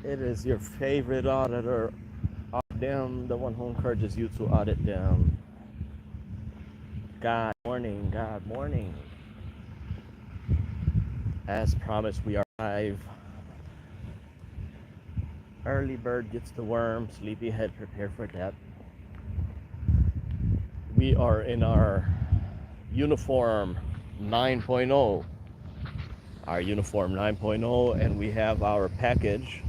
It is your favorite auditor, them, the one who encourages you to audit them. God morning, God morning. As promised, we are live. Early bird gets the worm, sleepyhead prepare for death. We are in our uniform 9.0. Our uniform 9.0, and we have our package,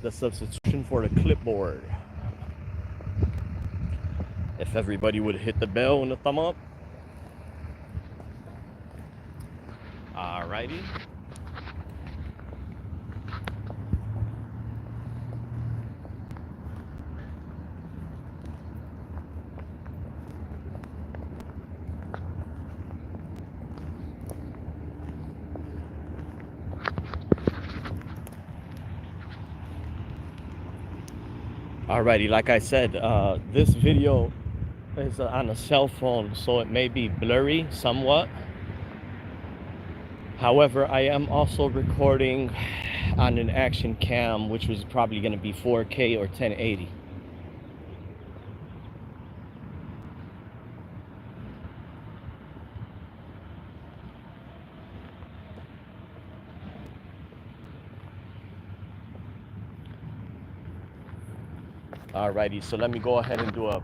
the substitution for the clipboard. If everybody would hit the bell and the thumb up. Alrighty. Alrighty, like I said, this video is on a cell phone, so it may be blurry somewhat. However, I am also recording on an action cam, which was probably going to be 4K or 1080. Alrighty, so let me go ahead and do a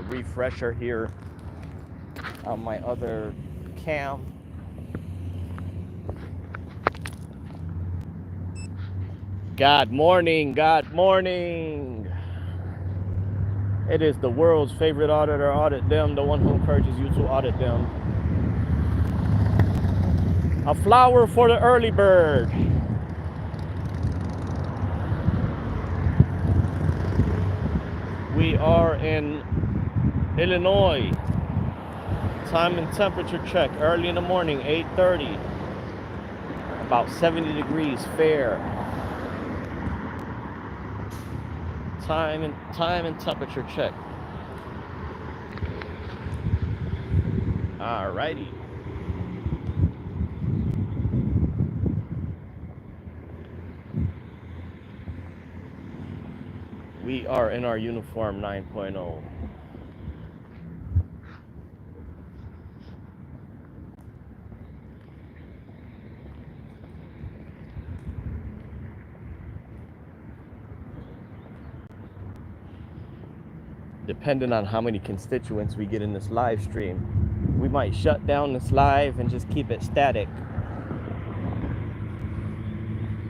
refresher here on my other cam. God morning, God morning. It is the world's favorite auditor, audit them, the one who encourages you to audit them. A flower for the early bird. We are in Illinois. Time and temperature check early in the morning, 8:30. About 70 degrees fair. Time and temperature check. Alrighty. We are in our uniform 9.0. Depending on how many constituents we get in this live stream, we might shut down this live and just keep it static.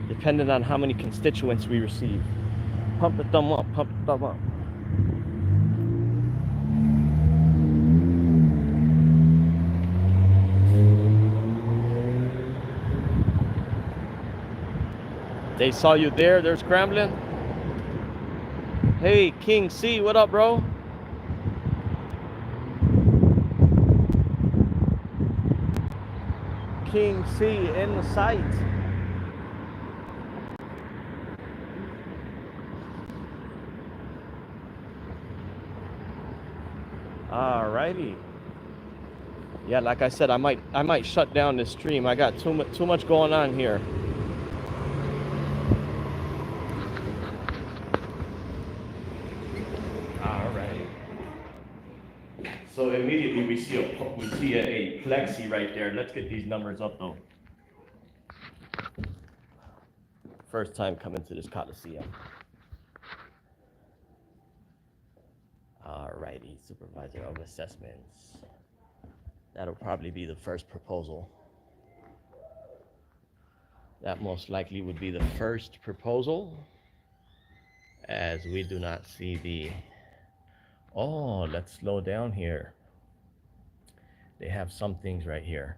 Depending on how many constituents we receive. Pump the thumb up, pump the thumb up. They saw you there, they're scrambling. Hey, King C, what up, bro? King C in the site. Alrighty. Yeah, like I said, I might shut down this stream. I got too much going on here. Alright. So immediately we see a plexi right there. Let's get these numbers up though. First time coming to this Coliseum. Alrighty, Supervisor of Assessments. That'll probably be the first proposal. That most likely would be the first proposal, as we do not see the... Oh, let's slow down here. They have some things right here.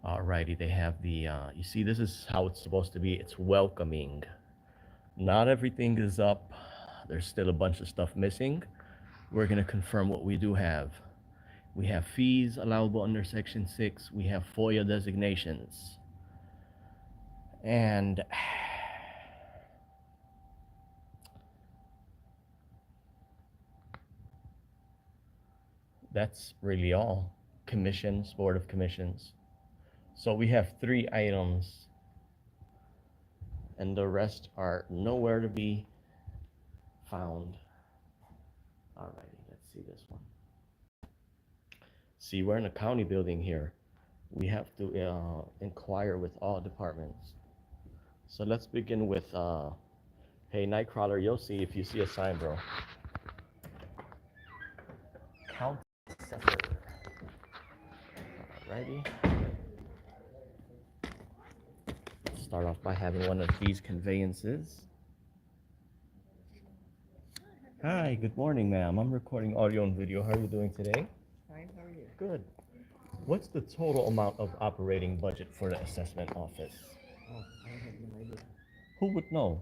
Alrighty, they have the, you see, this is how it's supposed to be. It's welcoming. Not everything is up. There's still a bunch of stuff missing. We're going to confirm what we do have. We have fees allowable under Section 6. We have FOIA designations. And that's really all. Commissions, Board of Commissions. So we have 3 items and the rest are nowhere to be found. Alrighty, let's see this one. See, we're in a county building here. We have to inquire with all departments. So let's begin with, hey, Nightcrawler, you'll see if you see a sign, bro. County assessor. Alrighty. Start off by having one of these conveyances. Hi, good morning, ma'am. I'm recording audio and video. How are you doing today? Fine, how are you? Good. What's the total amount of operating budget for the assessment office? Oh, I have no idea. Who would know?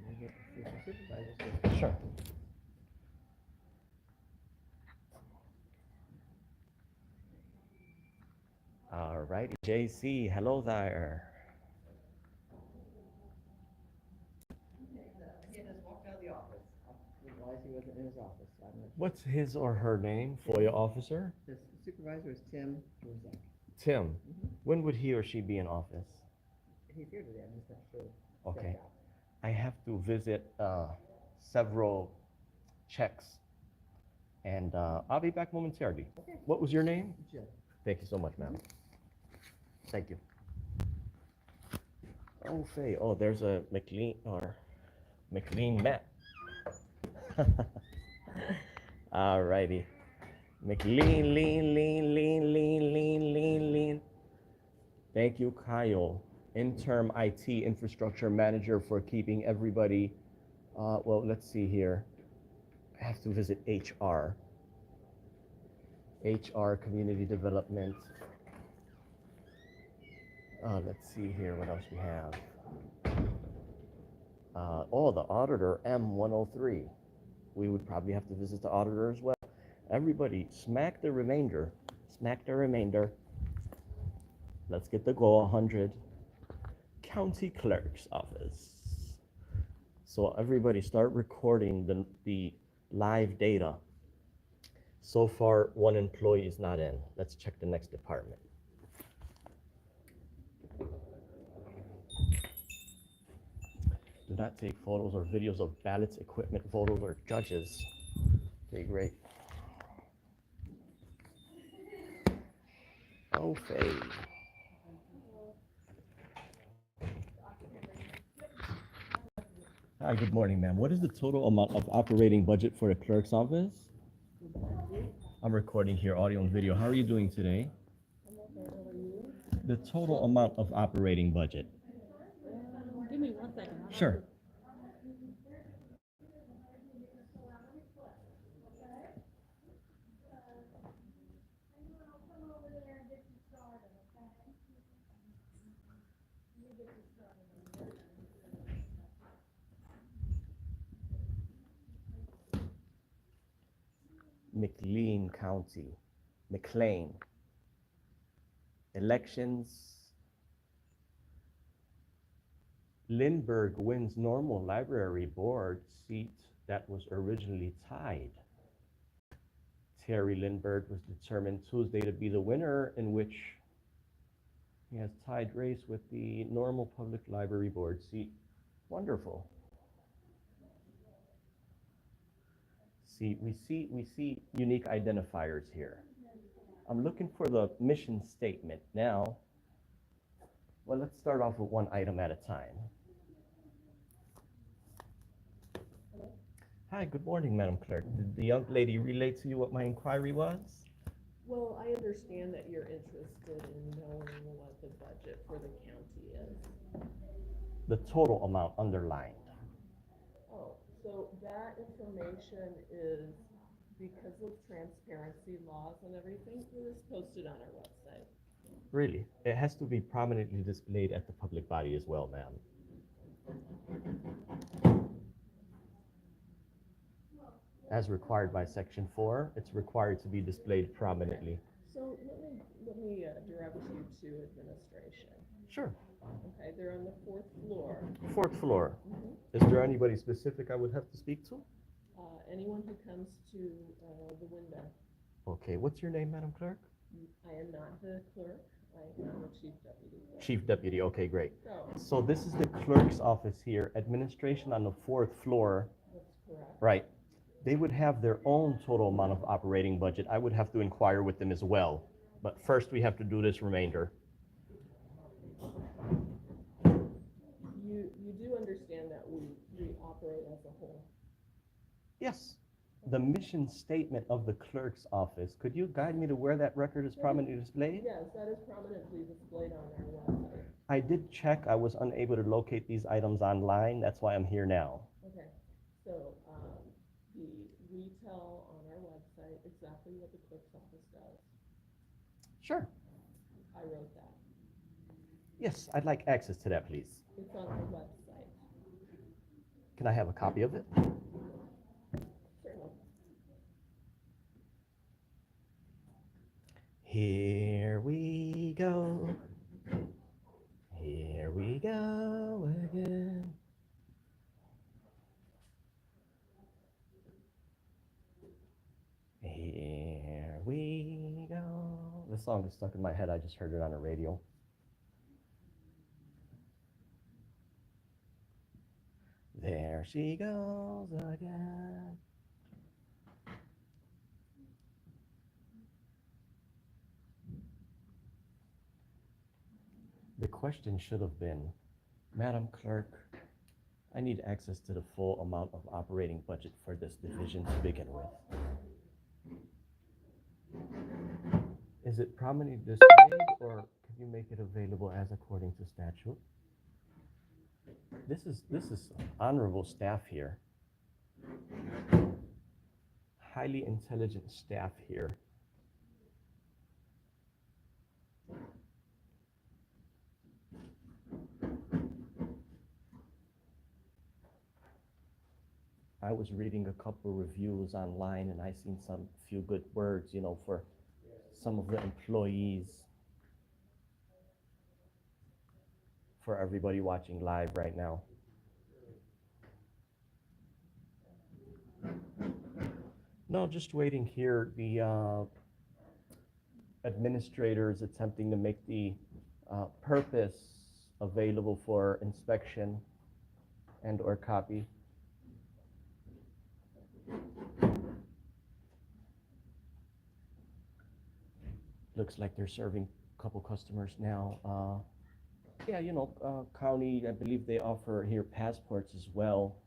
I get the supervisor. Sure. All righty, JC, hello there. He just walked out of the office. I realized he wasn't in his office. So I'm not What's his or her name, FOIA officer? The supervisor is Tim Rozak. Tim. When would he or she be in office? He's here today, I'm just not sure. Okay. I have to visit several checks, and I'll be back momentarily. Okay. What was your name? Jill. Thank you so much, ma'am. Thank you. Oh, Faye. Oh, there's a McLean Matt. All righty. Lean. Thank you, Kyle, interim IT infrastructure manager, for keeping everybody. Well, let's see here. I have to visit HR. HR, community development. Let's see here, what else we have. Oh, the auditor, M103. We would probably have to visit the auditor as well. Everybody, smack the remainder. Smack the remainder. Let's get the goal 100. County clerk's office. So everybody start recording the live data. So far, one employee is not in. Let's check the next department. Do not take photos or videos of ballots, equipment, voters, or judges. Okay, great. Oh, Faye. Hi, good morning, ma'am. What is the total amount of operating budget for the clerk's office? I'm recording here audio and video. How are you doing today? The total amount of operating budget. Give me 1 second. Sure. McLean. Elections. Lindbergh wins normal library board seat that was originally tied. Terry Lindbergh was determined Tuesday to be the winner, in which he has tied race with the normal public library board seat. Wonderful. We see unique identifiers here. I'm looking for the mission statement now. Well, let's start off with one item at a time. Hi, good morning, Madam Clerk. Did the young lady relay to you what my inquiry was? Well, I understand that you're interested in knowing what the budget for the county is. The total amount underlined. Oh, so that information is, because of transparency laws and everything, it is posted on our website. Really? It has to be prominently displayed at the public body as well, ma'am. As required by Section 4, it's required to be displayed prominently. So let me direct you to administration. Sure. Okay, they're on the 4th floor. 4th floor. Mm-hmm. Is there anybody specific I would have to speak to? Anyone who comes to the window. Okay, what's your name, Madam Clerk? I am not the clerk. I am a chief deputy. Chief deputy, okay, great. So, So this is the clerk's office here, administration on the fourth floor, that's correct. right? They would have their own total amount of operating budget. I would have to inquire with them as well. But first we have to do this remainder. You do understand that we operate as a whole. Yes. The mission statement of the clerk's office, could you guide me to where that record is prominently displayed? Yes, that is prominently displayed on our website. I did check. I was unable to locate these items online. That's why I'm here now. Okay, so, we tell on our website exactly what the clerk's office does. Sure. I wrote that. Yes, I'd like access to that, please. It's on our website. Can I have a copy of it? Certainly. Here we go. Here we go again. Here we go. This song is stuck in my head. I just heard it on the radio. There she goes again. The question should have been, Madam Clerk, I need access to the full amount of operating budget for this division to begin with. Is it prominently displayed, or can you make it available as according to statute? This is honorable staff here. Highly intelligent staff here. I was reading a couple reviews online and I seen some few good words, for some of the employees. For everybody watching live right now. No, just waiting here. The administrator is attempting to make the purpose available for inspection and or copy. Looks like they're serving a couple customers now. Yeah, county, I believe they offer here passports as well.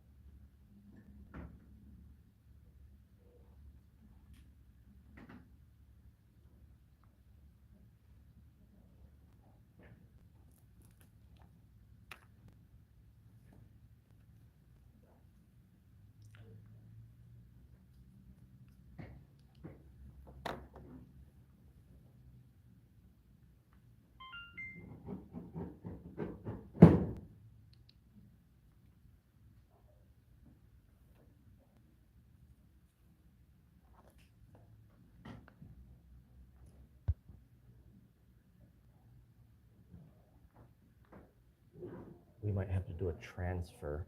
We might have to do a transfer.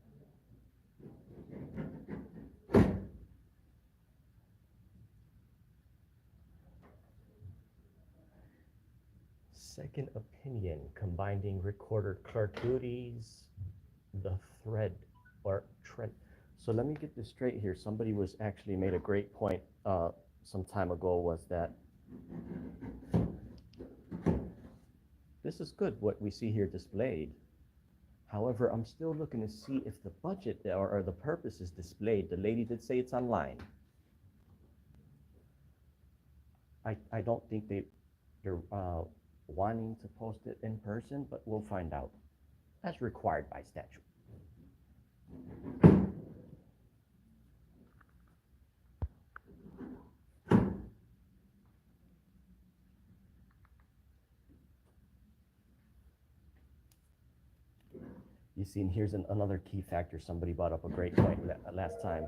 Second opinion, combining recorder clerk duties, the thread or trend. So let me get this straight here. Somebody was actually made a great point some time ago, was that this is good what we see here displayed. However, I'm still looking to see if the budget or the purpose is displayed. The lady did say it's online. I don't think they're wanting to post it in person, but we'll find out. That's required by statute. You see, and here's another key factor. Somebody brought up a great point last time.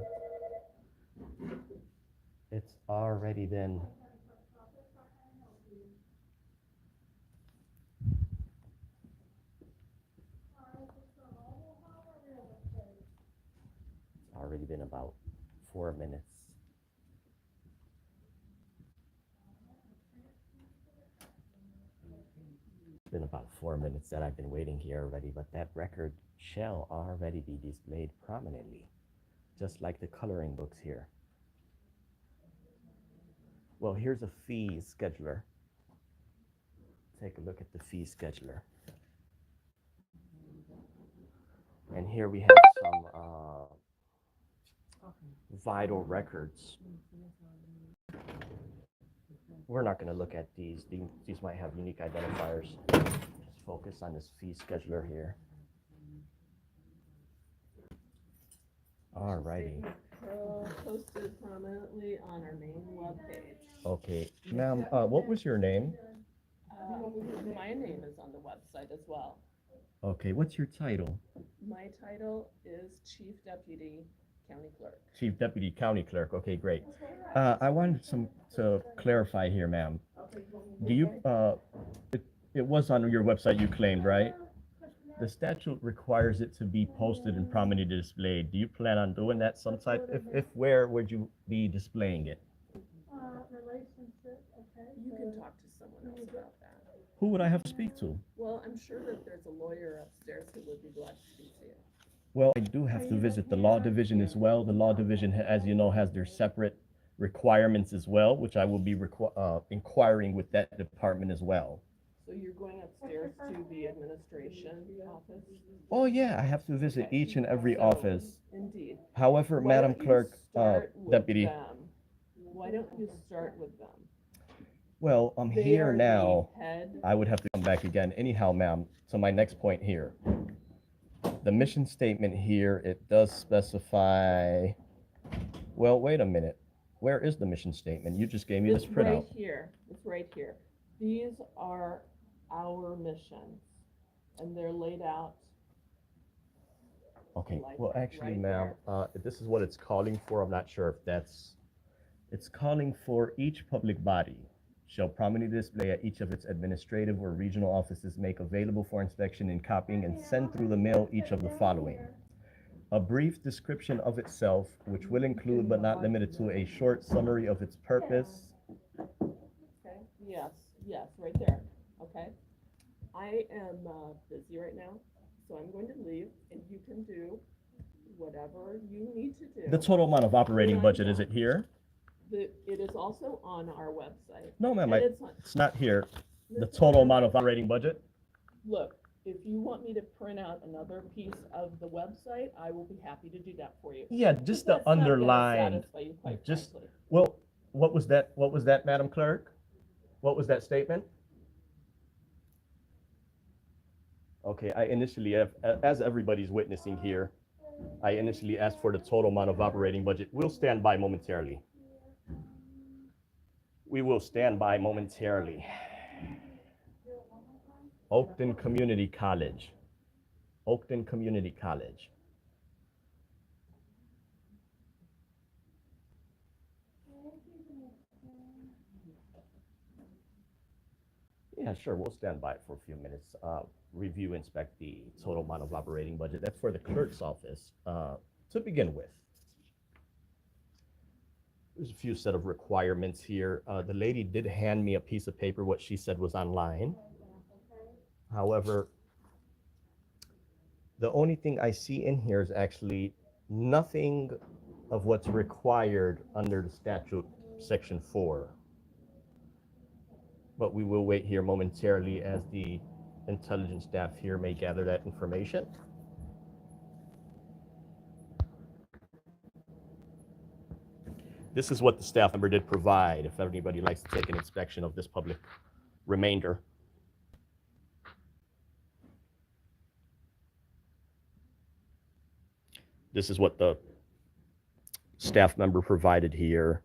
It's already been about 4 minutes. Been about 4 minutes that I've been waiting here already, but that record shall already be displayed prominently, just like the coloring books here. Well, here's a fee scheduler. Take a look at the fee scheduler. And here we have some vital records. We're not going to look at these. These might have unique identifiers. Just focus on this fee scheduler here. All righty. Posted prominently on our main webpage. Okay, ma'am, what was your name? My name is on the website as well. Okay, what's your title? My title is Chief Deputy County Clerk. Chief Deputy County Clerk. Okay, great. I wanted to clarify here, ma'am. Do you, it was on your website you claimed, right? The statute requires it to be posted and prominently displayed. Do you plan on doing that sometime? If where would you be displaying it? Relationship, okay. You can talk to someone else about that. Who would I have to speak to? Well, I'm sure that there's a lawyer upstairs who would be glad to speak to you. Well, I do have to visit the law division as well. The law division, as you know, has their separate requirements as well, which I will be inquiring with that department as well. So you're going upstairs to the administration office? Oh yeah, I have to visit each and every office. Indeed. However, Why Madam don't you Clerk, start with Deputy. them? Why don't you start with them? Well, I'm They here are the now. head. I would have to come back again. Anyhow, ma'am, so my next point here. The mission statement here, it does specify, well, wait a minute. Where is the mission statement? You just gave me this It's printout. right here. It's right here. These are our missions, and they're laid out. Okay, Like well, actually, right ma'am, this is what it's calling for. I'm not sure if that's, it's calling for each public body shall prominently display at each of its administrative or regional offices, make available for inspection and copying, and send through the mail each of the following. A brief description of itself, which will include but not limited to a short summary of its purpose. Okay, yes, right there, okay? I am busy right now, so I'm going to leave, and you can do whatever you need to do. The total amount of operating budget, is it here? It is also on our website. No, ma'am, And it's on- it's not here. The total amount of operating budget? Look, if you want me to print out another piece of the website, I will be happy to do that for you. Yeah, just the That's not gonna underlined. satisfy you, quite Just, frankly. well, what was that, Madam Clerk? What was that statement? Okay, I initially, as everybody's witnessing here, I initially asked for the total amount of operating budget. We'll stand by momentarily. We will stand by momentarily. Oakton Community College. Oakton Community College. Yeah, sure, we'll stand by for a few minutes. Review, inspect the total amount of operating budget. That's for the clerk's office, to begin with. There's a few set of requirements here. The lady did hand me a piece of paper, what she said was online. However, the only thing I see in here is actually nothing of what's required under the statute, section 4. But we will wait here momentarily as the intelligence staff here may gather that information. This is what the staff member did provide, if anybody likes to take an inspection of this public remainder. This is what the staff member provided here,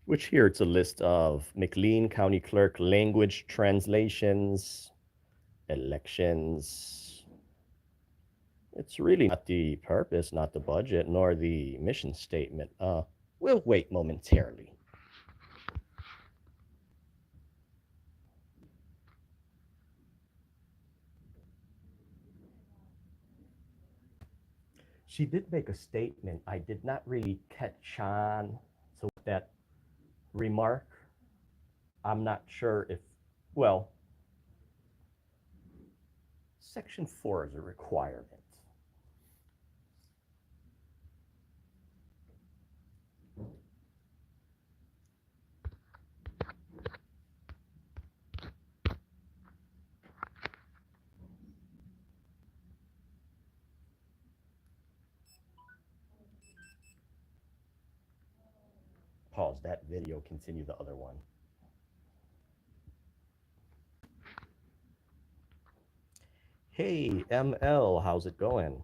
which here it's a list of McLean County Clerk language translations, elections. It's really not the purpose, not the budget, nor the mission statement. We'll wait momentarily. She did make a statement. I did not really catch on to that remark. I'm not sure if, well, Section 4 is a requirement. Pause that video, continue the other one. Hey, ML, how's it going?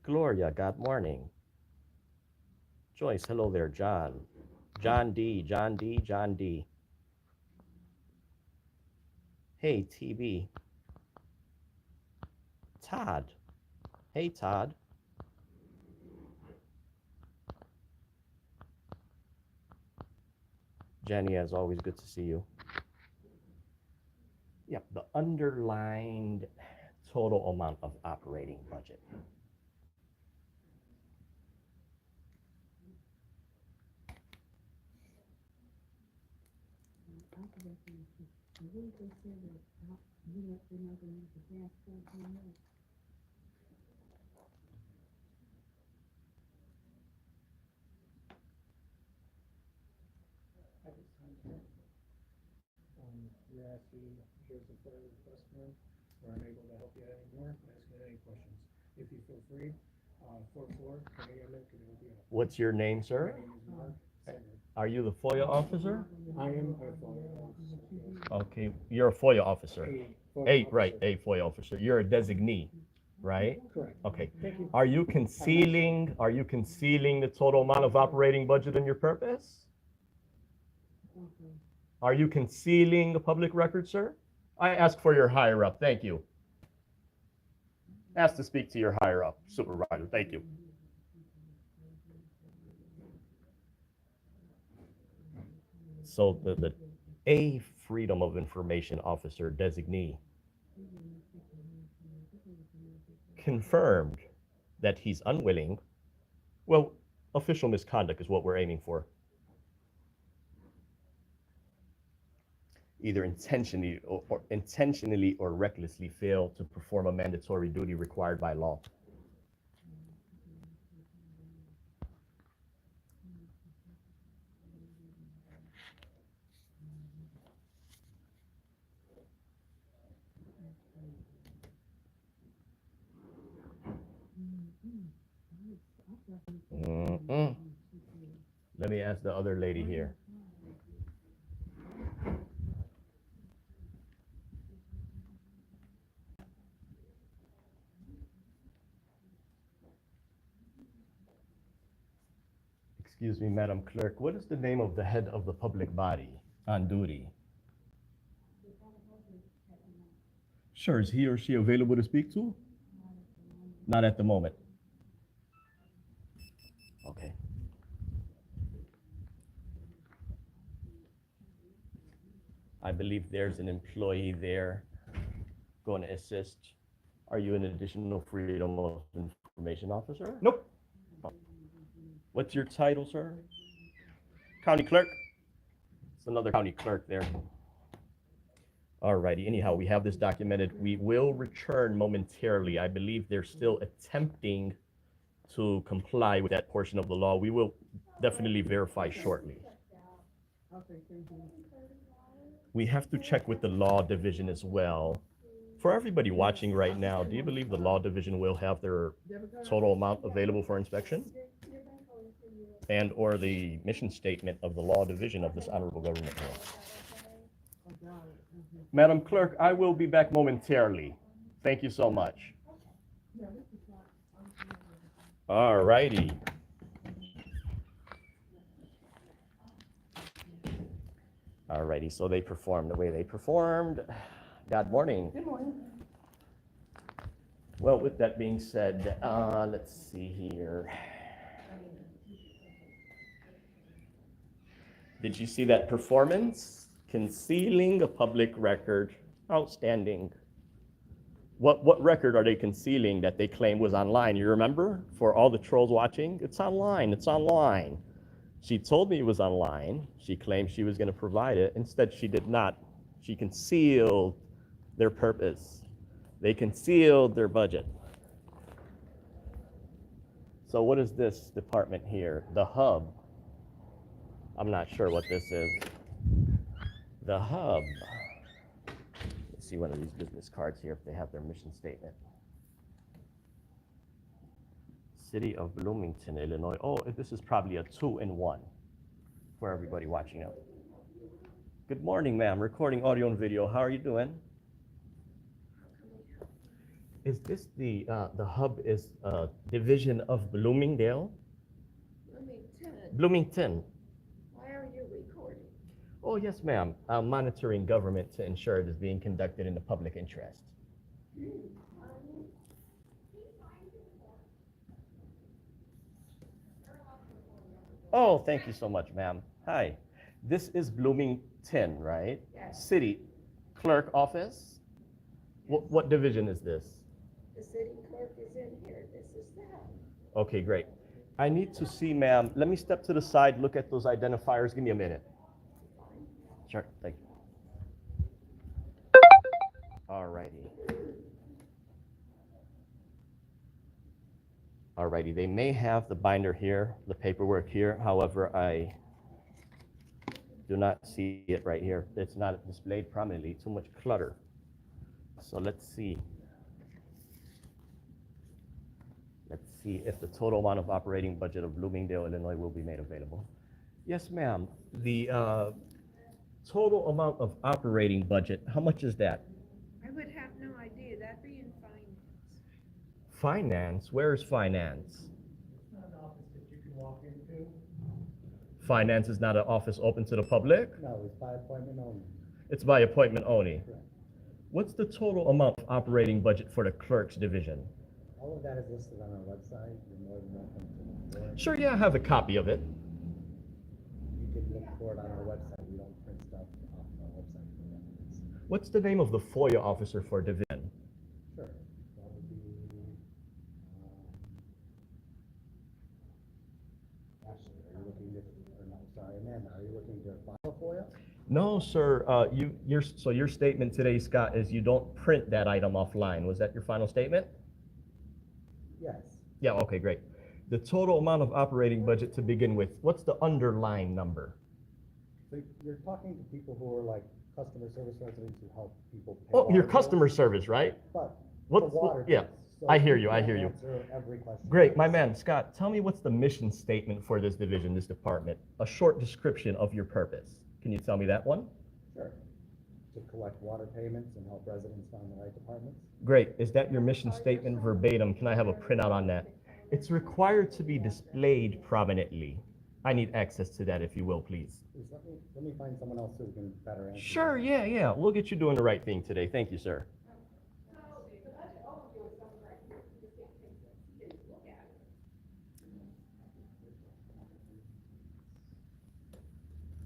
Gloria, good morning. Joyce, hello there, John. John D, John D, John D. Hey, TB. Todd. Hey, Todd. Jenny, as always, good to see you. Yep, the underlined total amount of operating budget. You're asking, here's the FOIA request form. We're unable to help you out anymore. Ask me any questions. If you feel free, 4-4, can I help you out? What's your name, sir? My name is Mark Seger. Are you the FOIA officer? I am a FOIA officer. Okay, you're a FOIA officer. FOIA Right, officer. a FOIA officer. You're a designee, right? Correct. Okay. Thank you. Are you concealing the total amount of operating budget on your purpose? Are you concealing a public record, sir? I ask for your higher up. Thank you. Ask to speak to your higher up, supervisor. Thank you. So the a Freedom of Information Officer designee confirmed that he's unwilling. Well, official misconduct is what we're aiming for. Either intentionally or recklessly fail to perform a mandatory duty required by law. Let me ask the other lady here. Excuse me, Madam Clerk, what is the name of the head of the public body on duty? Sure, is he or she available to speak to? Not at the moment. Okay. I believe there's an employee there going to assist. Are you an additional Freedom of Information officer? Nope. What's your title, sir? County clerk? It's another county clerk there. All righty, anyhow, we have this documented. We will return momentarily. I believe they're still attempting to comply with that portion of the law. We will definitely verify shortly. We have to check with the law division as well. For everybody watching right now, do you believe the law division will have their total amount available for inspection? And or the mission statement of the law division of this honorable government here. Madam Clerk, I will be back momentarily. Thank you so much. All righty. All righty, so they performed the way they performed. Good morning. Good morning. Well, with that being said, let's see here. Did you see that performance? Concealing a public record. Outstanding. What record are they concealing that they claim was online? You remember? For all the trolls watching, it's online, it's online. She told me it was online. She claimed she was going to provide it. Instead, she did not. She concealed their purpose. They concealed their budget. So what is this department here? The hub. I'm not sure what this is. The hub. Let's see one of these business cards here if they have their mission statement. City of Bloomington, Illinois. Oh, this is probably a 2-in-1 for everybody watching out. Good morning, ma'am. Recording audio and video. How are you doing? Is this the hub is a division of Bloomingdale? Bloomington. Why are you recording? Oh, yes, ma'am. I'm monitoring government to ensure it is being conducted in the public interest. Oh, thank you so much, ma'am. Hi. This is Bloomington, right? Yes. City Clerk office? What division is this? The city clerk is in here. This is the hub. Okay, great. I need to see, ma'am. Let me step to the side, look at those identifiers. Give me a minute. Sure, thank you. Alrighty. Alrighty, they may have the binder here, the paperwork here. However, I do not see it right here. It's not displayed prominently, too much clutter. So let's see. Let's see if the total amount of operating budget of Bloomingdale, Illinois will be made available. Yes, ma'am. The total amount of operating budget, how much is that? I would have no idea. That'd be in finance. Finance? Where is finance? It's not an office that you can walk into. Finance is not an office open to the public? No, it's by appointment only. It's by appointment only. Correct. What's the total amount of operating budget for the clerk's division? All of that is listed on our website. You're more than welcome to look for it. Sure, yeah, I have a copy of it. You can look for it on our website. We don't print stuff off our website for reference. What's the name of the FOIA officer for division? Sure. That would be, Ashley, are you looking to, or no, sorry, Amanda, are you looking to file FOIA? No, sir. So your statement today, Scott, is you don't print that item offline. Was that your final statement? Yes. Yeah, okay, great. The total amount of operating budget to begin with, what's the underlying number? So you're talking to people who are like customer service residents who help people pay Oh, your water customer bills, service, right? but What- the water yeah, bills. So I hear we you, I can't hear you. answer every question. Great, my man, Scott, tell me what's the mission statement for this division, this department? A short description of your purpose. Can you tell me that one? Sure. To collect water payments and help residents find the right departments. Great. Is that your mission statement verbatim? Can I have a printout on that? It's required to be displayed prominently. I need access to that, if you will, please. Please let me find someone else who can better answer. Sure, yeah. We'll get you doing the right thing today. Thank you, sir.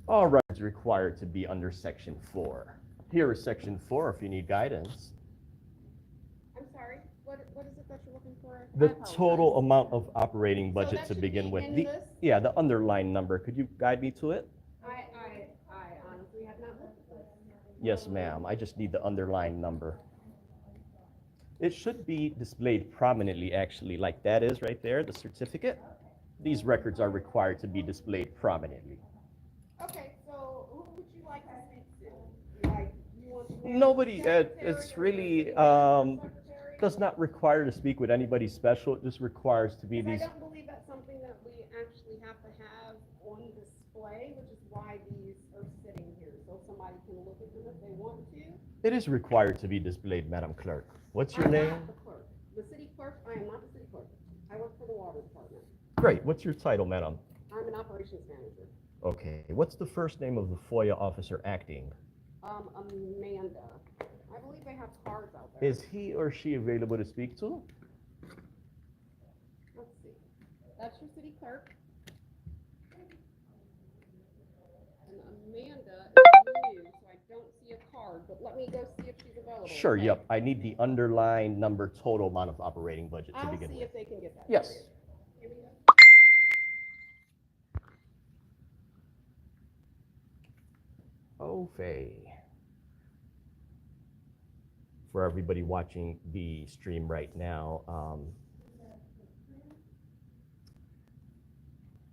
All right, it's required to be under section 4. Here is section 4 if you need guidance. I'm sorry, what is it that you're looking for? The I apologize. total amount of operating budget that to should begin be with. in The, this? yeah, the underlying number. Could you guide me to it? I honestly have not looked at this. Yes, ma'am. I just need the underlying number. It should be displayed prominently, actually, like that is right there, the certificate. These records are required to be displayed prominently. Okay, so who would you like to speak to? Like, you want to? Nobody, Secretary it's or really, city secretary? does not require to speak with anybody special. It just requires to be 'Cause these. I don't believe that's something that we actually have to have on display, which is why these are sitting here, so somebody can look at them if they want to. It is required to be displayed, Madam Clerk. What's your I'm name? not the clerk. The city clerk, I am not the city clerk. I work for the water department. Great. What's your title, madam? I'm an operations manager. Okay. What's the first name of the FOIA officer acting? Amanda. I believe they have cards out there. Is he or she available to speak to? Let's see. That's your city clerk. And Amanda is new, so I don't see a card, but let me go see if she's available. Sure, okay? yep. I need the underlying number total amount of operating budget to I'll begin see with. if they can get that. Yes. for you. Here we go. Oh, Faye. for everybody watching the stream right now.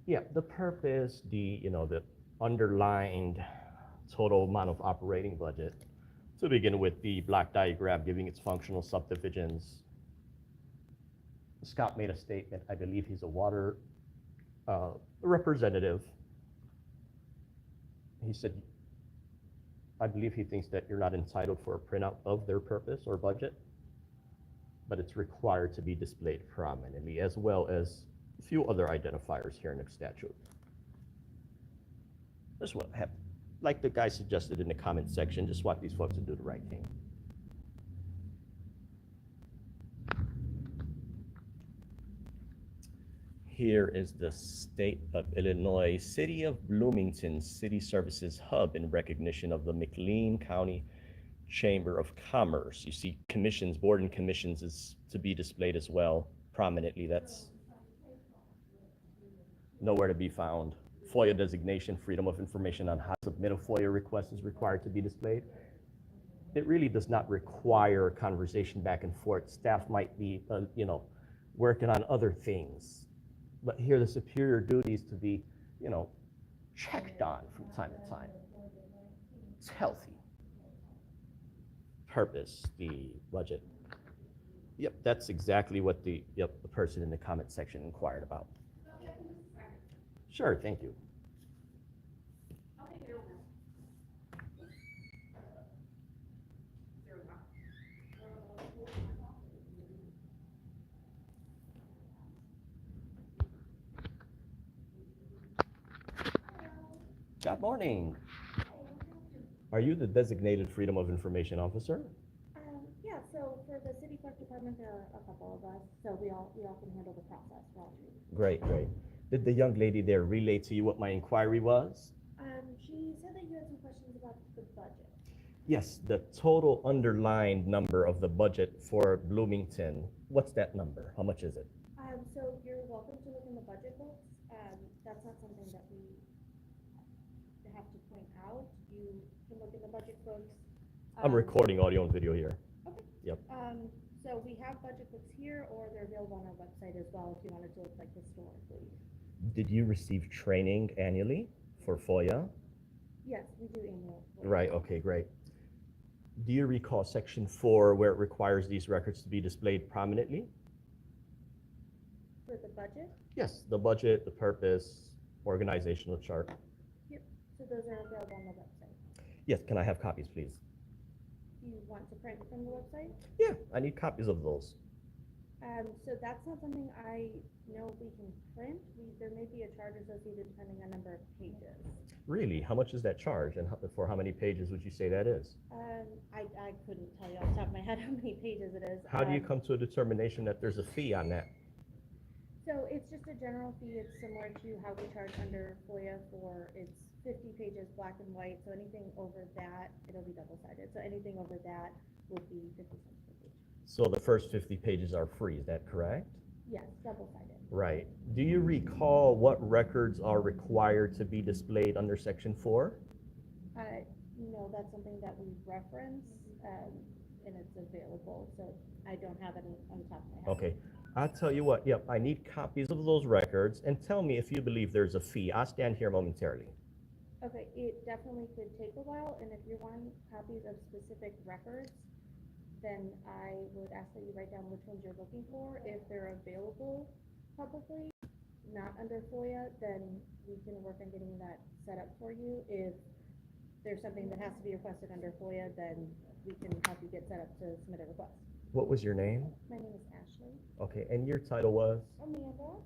Yeah, the purpose, the underlined total amount of operating budget. To begin with, the block diagram giving its functional subdivisions. Scott made a statement, I believe he's a water representative. He said, I believe he thinks that you're not entitled for a printout of their purpose or budget, but it's required to be displayed prominently, as well as a few other identifiers here in the statute. Just what have, like the guy suggested in the comment section, just want these folks to do the right thing. Here is the state of Illinois City of Bloomington City Services Hub in recognition of the McLean County Chamber of Commerce. You see commissions, board and commissions is to be displayed as well prominently. That's nowhere to be found. FOIA designation, freedom of information on how to submit a FOIA request is required to be displayed. It really does not require a conversation back and forth. Staff might be, working on other things. But here the superior duties to be, checked on from time to time. It's healthy. Purpose, the budget. Yep, that's exactly what the person in the comment section inquired about. Sure, thank you. Good morning. Are you the designated Freedom of Information Officer? Yeah, so for the city clerk department, there are a couple of us, so we all can handle the process for all three. Great, great. Did the young lady there relay to you what my inquiry was? She said that you had some questions about the budget. Yes, the total underlined number of the budget for Bloomington. What's that number? How much is it? So you're welcome to look in the budget books. That's not something that we have to point out. You can look in the budget books. I'm recording audio and video here. Okay. Yep. So we have budget books here, or they're available on our website as well if you wanted to look like historically. Did you receive training annually for FOIA? Yes, we do annual. Right, okay, great. Do you recall section 4 where it requires these records to be displayed prominently? For the budget? Yes, the budget, the purpose, organizational chart. Yep, so those are available on the website. Yes, can I have copies, please? Do you want to print from the website? Yeah, I need copies of those. So that's not something I know we can print. There may be a charge associated depending on number of pages. Really? How much is that charge, and for how many pages would you say that is? I couldn't tell you off the top of my head how many pages it is. How do you come to a determination that there's a fee on that? So it's just a general fee. It's similar to how we charge under FOIA for it's 50 pages black and white. So anything over that, it'll be double-sided. So anything over that would be 50 cents per page. So the first 50 pages are free, is that correct? Yes, double-sided. Right. Do you recall what records are required to be displayed under section 4? No, that's something that we reference, and it's available. So I don't have it on top of my head. Okay. I'll tell you what, yep, I need copies of those records, and tell me if you believe there's a fee. I'll stand here momentarily. Okay, it definitely could take a while, and if you're wanting copies of specific records, then I would ask that you write down which ones you're looking for. If they're available publicly, not under FOIA, then we can work on getting that set up for you. If there's something that has to be requested under FOIA, then we can help you get set up to submit a request. What was your name? My name is Ashley. Okay, and your title was? Amanda?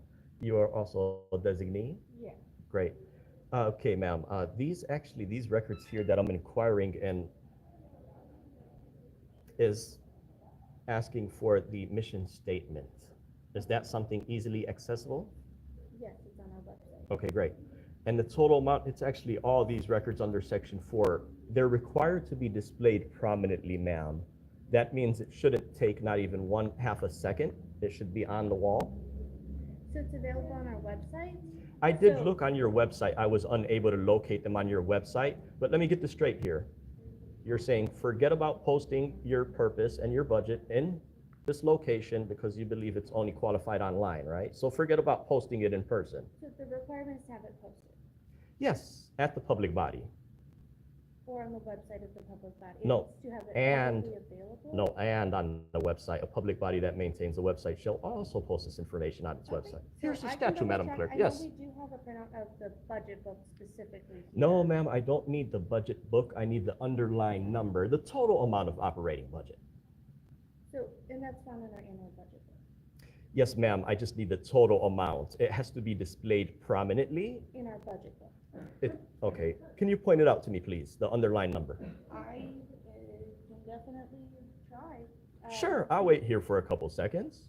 You are also a designee? Yeah. Great. Okay, ma'am, these records here that I'm inquiring in is asking for the mission statement. Is that something easily accessible? Yes, it's on our website. Okay, great. And the total amount, it's actually all these records under section 4. They're required to be displayed prominently, ma'am. That means it shouldn't take not even half a second. It should be on the wall. So it's available on our website? I did look on your website. I was unable to locate them on your website, but let me get this straight here. You're saying forget about posting your purpose and your budget in this location because you believe it's only qualified online, right? So forget about posting it in person. So the requirement is to have it posted, Yes, at the public body. or on the website of the public body. It No, needs to have it and publicly available. No, and on the website, a public body that maintains the website shall also post this information on its Okay, website. so Here's the I can statute, double Madam check. Clerk, I know yes. we do have a printout of the budget book specifically No, here. ma'am, I don't need the budget book, I need the underlying number, the total amount of operating budget. So, and that's found in our annual budget book, Yes, ma'am, I just need the total amount. It has to be displayed prominently. in our budget book. Okay, can you point it out to me, please, the underlying number? I can definitely try. Sure, I'll wait here for a couple seconds.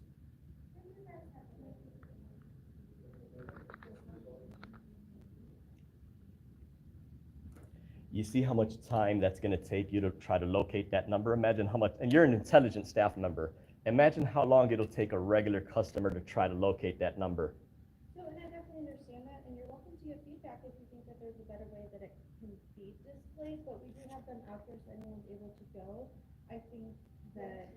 You see how much time that's going to take you to try to locate that number? Imagine how much, and you're an intelligent staff member. Imagine how long it'll take a regular customer to try to locate that number. So, and I definitely understand that, and you're welcome to give feedback if you think that there's a better way that it can be displayed, but we do have them out there so anyone's able to go. I think that,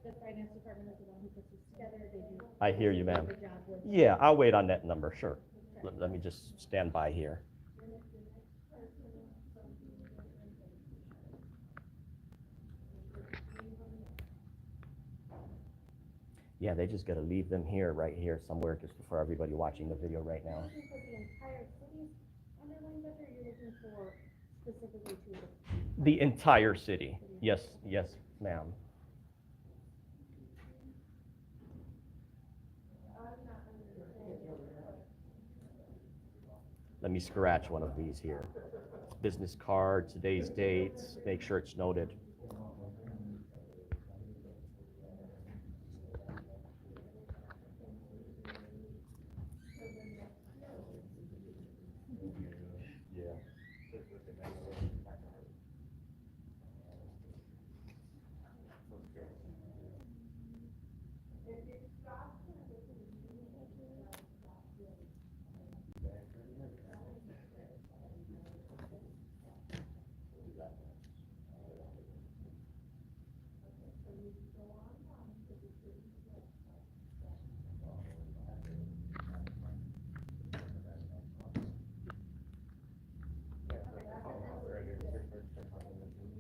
the finance department is the one who puts this together, they do. I hear you, a ma'am. good job with- Yeah, I'll wait on that number, sure. Let me just stand by here. Yeah, they just gotta leave them here, right here, somewhere, just for everybody watching the video right now. Are you looking for the entire city's underlying budget, or you're looking for specifically to The entire city. Yes, yes, ma'am. Let me scratch one of these here. Business card, today's dates, make sure it's noted.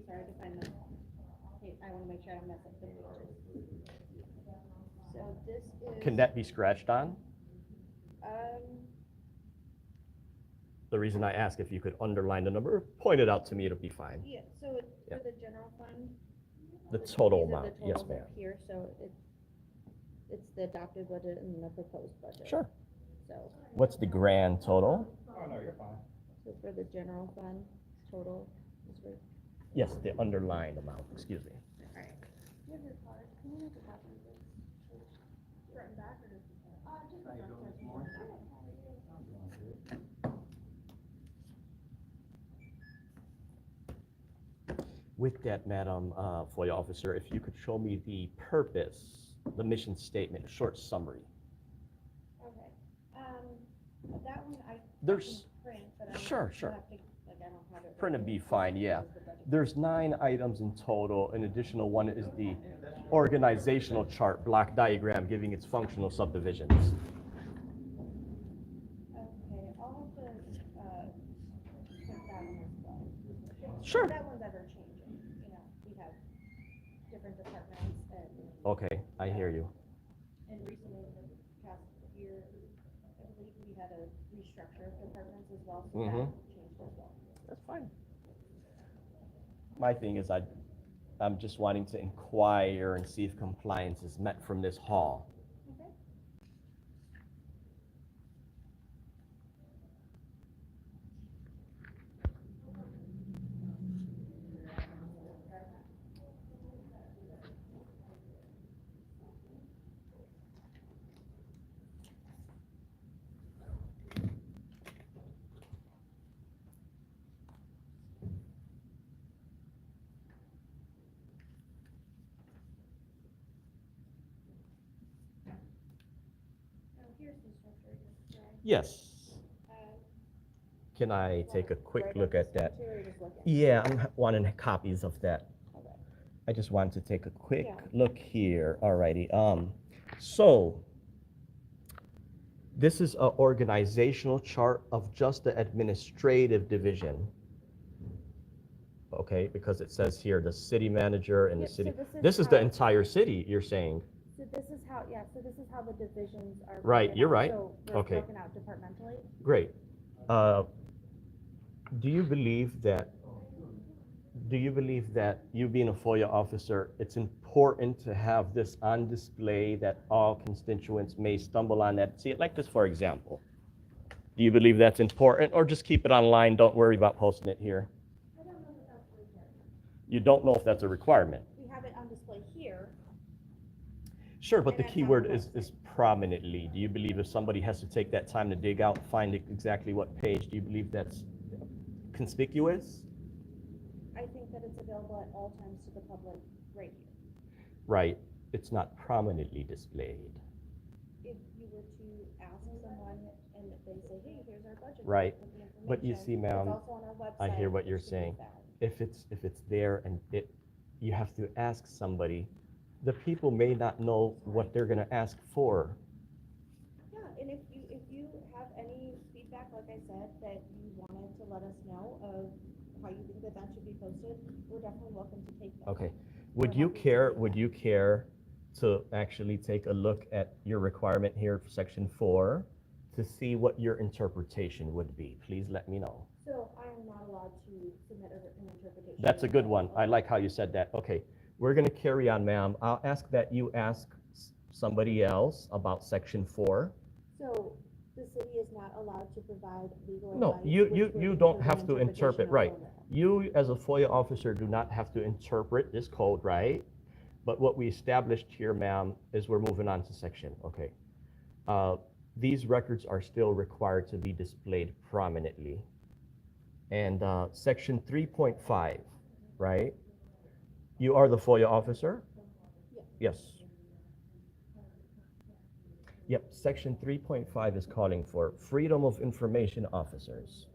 Sorry to find them. Hey, I wanna make sure I don't mess up the pages. So this is. Can that be scratched on? Um, The reason I ask if you could underline the number, point it out to me, it'll be fine. yeah, so it's Yeah. for the general fund. The total These are the amount, yes, totals ma'am. up here, so it's the adopted budget and the proposed budget. Sure. So, What's the grand total? Oh, no, you're fine. so for the general fund, total is for, Yes, the underlying amount, excuse me. alright. You have your card, can you make a copy of this? Front and back, or just the front? Just the front. With that, Madam FOIA Officer, if you could show me the purpose, the mission statement, short summary. Okay, that one I. There's- can print, but I'm. Sure, I'll sure. have to, like, I don't have it. Print would written. be fine, yeah. This is the budget. There's 9 items in total. An additional one is the organizational chart, block diagram, giving its functional subdivisions. Okay, I'll have to, print that one as well. Sure. That one's ever changing, you know, we have different departments Okay, I hear you. and recently in the past year, I believe we had a restructure of departments as well, so that Mhm. changed as well. That's fine. My thing is I'm just wanting to inquire and see if compliance is met from this hall. Okay. Now, here's the structure, just, Yes. uh, can I take a quick Right look on at this that? one too, or just look at it? Yeah, I'm wanting copies of that. Okay. I just wanted to take a quick Yeah. look here. Alrighty. So this is an organizational chart of just the administrative division. Okay, because it says here the city manager and the Yep, so city. this is This is the how- entire city, you're saying. So this is how, yeah, so this is how the divisions are. Right, broken you're out. right. So we're Okay. broken out departmentally. Great. Do you believe that you being a FOIA officer, it's important to have this on display that all constituents may stumble on that? See it like this, for example. Do you believe that's important, or just keep it online, don't worry about posting it here? I don't know if that's required. You don't know if that's a requirement. We have it on display here. Sure, but And the that's key on word the is prominently. Do you believe if somebody has to take that time to dig out, find exactly what page, do you believe that's conspicuous? I think that it's available at all times to the public right here. Right, it's not prominently displayed. If you were to ask someone and they say, hey, here's our budget. Right. with the But you information," see, ma'am, It's also on our website. I hear what you're which can be saying. found. If it's there and you have to ask somebody, the people may not know what they're gonna ask for. Yeah, and if you have any feedback, like I said, that you wanted to let us know of how you think that should be posted, we're definitely welcome to take that. Okay, We're would you happy to care, do would that. you care to actually take a look at your requirement here for section 4 to see what your interpretation would be? Please let me know. So I am not allowed to submit an interpretation. That's a good one. I like how you said that. Okay, we're gonna carry on, ma'am. I'll ask that you ask somebody else about section 4. So the city is not allowed to provide legal No, advice? you which would don't include have an to interpret, interpretation of right. the law. You, as a FOIA officer, do not have to interpret this code, right? But what we established here, ma'am, is we're moving on to section, okay. These records are still required to be displayed prominently. And section 3.5, right? You are the FOIA officer? Yes. Yep, section 3.5 is calling for freedom of information officers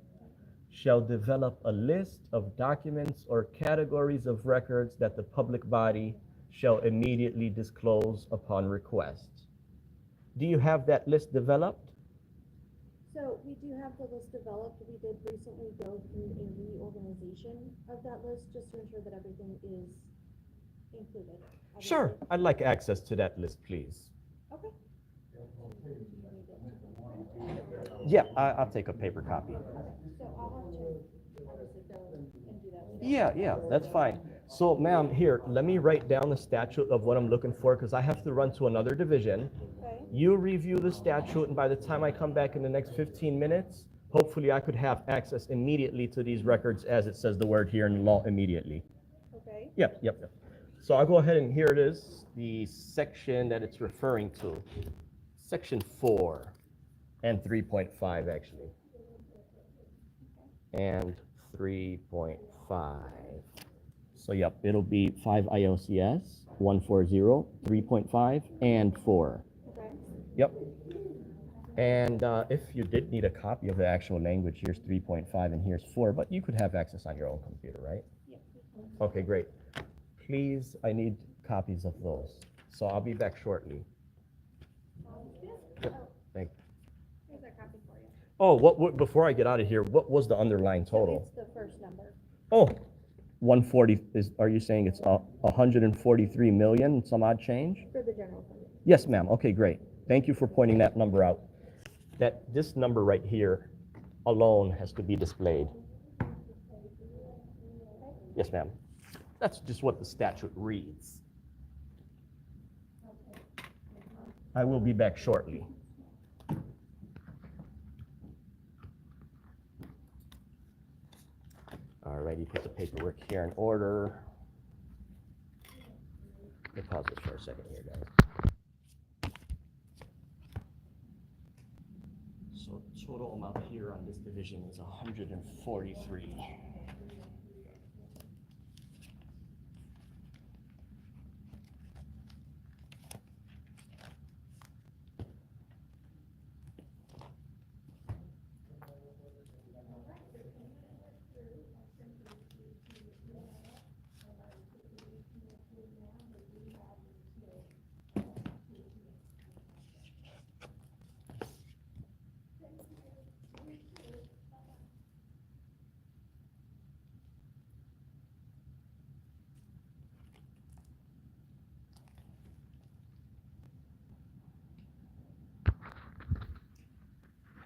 shall develop a list of documents or categories of records that the public body shall immediately disclose upon request. Do you have that list developed? So we do have the list developed. We did recently go through a reorganization of that list just to ensure that everything is included. Sure, obviously. I'd like access to that list, please. Okay. Yeah, I'll take a paper copy. So I'll have to obviously go and do that. Yeah, that's fine. So, ma'am, here, let me write down the statute of what I'm looking for, because I have to run to another division. Okay. You review the statute, and by the time I come back in the next 15 minutes, hopefully I could have access immediately to these records, as it says the word here in the law, immediately. Okay. Yep. So I'll go ahead and here it is, the section that it's referring to. Section 4 and 3.5, actually. And 3.5. So yep, it'll be 5 ILCS 140, 3.5, and 4. Okay. Yep. And if you did need a copy of the actual language, here's 3.5 and here's 4, but you could have access on your own computer, right? Yep. Okay, great. Please, I need copies of those. So I'll be back shortly. Good. Thank. Here's our copy for you. Oh, what before I get out of here, what was the underlying So total? it's the first number. Oh, 140 is, are you saying it's 143 million, some odd change? For the general fund. Yes, ma'am. Okay, great. Thank you for pointing that number out. This number right here alone has to be displayed. Yes, ma'am. That's just what the statute reads. I will be back shortly. Alrighty, put the paperwork here in order. Let me pause this for a second here, guys. So the total amount here on this division is 143.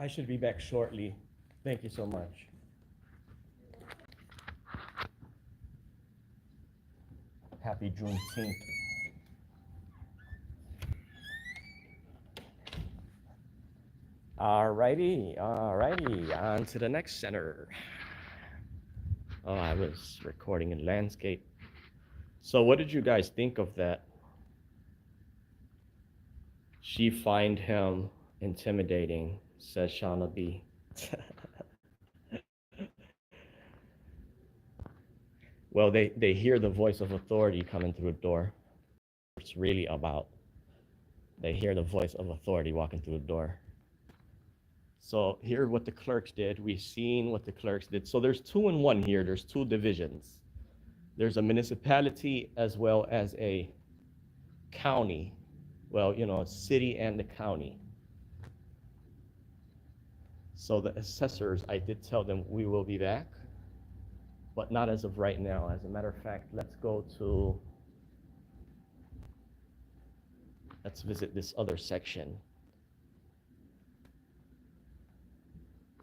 I should be back shortly. Thank you so much. Happy Juneteenth. Alrighty, on to the next center. Oh, I was recording in landscape. So what did you guys think of that? She find him intimidating, says Shauna B. Well, they hear the voice of authority coming through the door. It's really about. They hear the voice of authority walking through the door. So here what the clerks did. We've seen what the clerks did. So there's 2 in 1 here. There's 2 divisions. There's a municipality as well as a county. Well, you know, a city and the county. So the assessors, I did tell them we will be back, but not as of right now. As a matter of fact, let's visit this other section.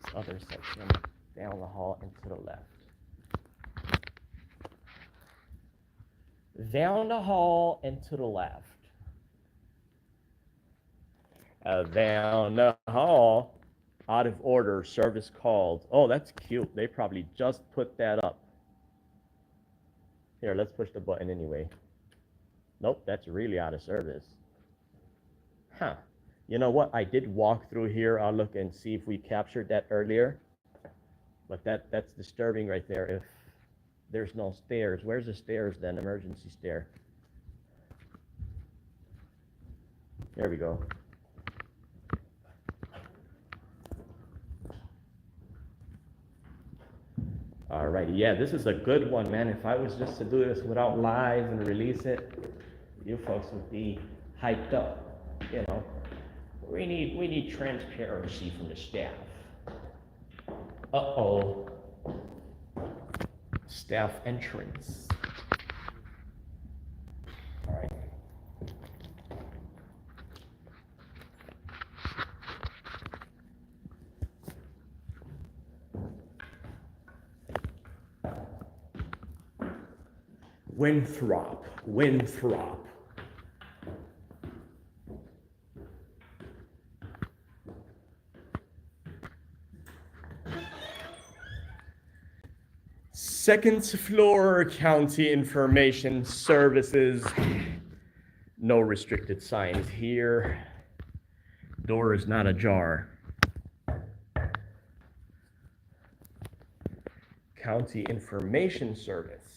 This other section down the hall and to the left. Down the hall and to the left. Down the hall, out of order, service called. Oh, that's cute. They probably just put that up. Here, let's push the button anyway. Nope, that's really out of service. Huh. You know what? I did walk through here. I'll look and see if we captured that earlier. But that's disturbing right there. If there's no stairs, where's the stairs then? Emergency stair. There we go. Alrighty, yeah, this is a good one, man. If I was just to do this without live and release it, you folks would be hyped up. You know, we need transparency from the staff. Uh-oh. Staff entrance. All right. Winthrop. Second floor county information services. No restricted signs here. Door is not ajar. County information service.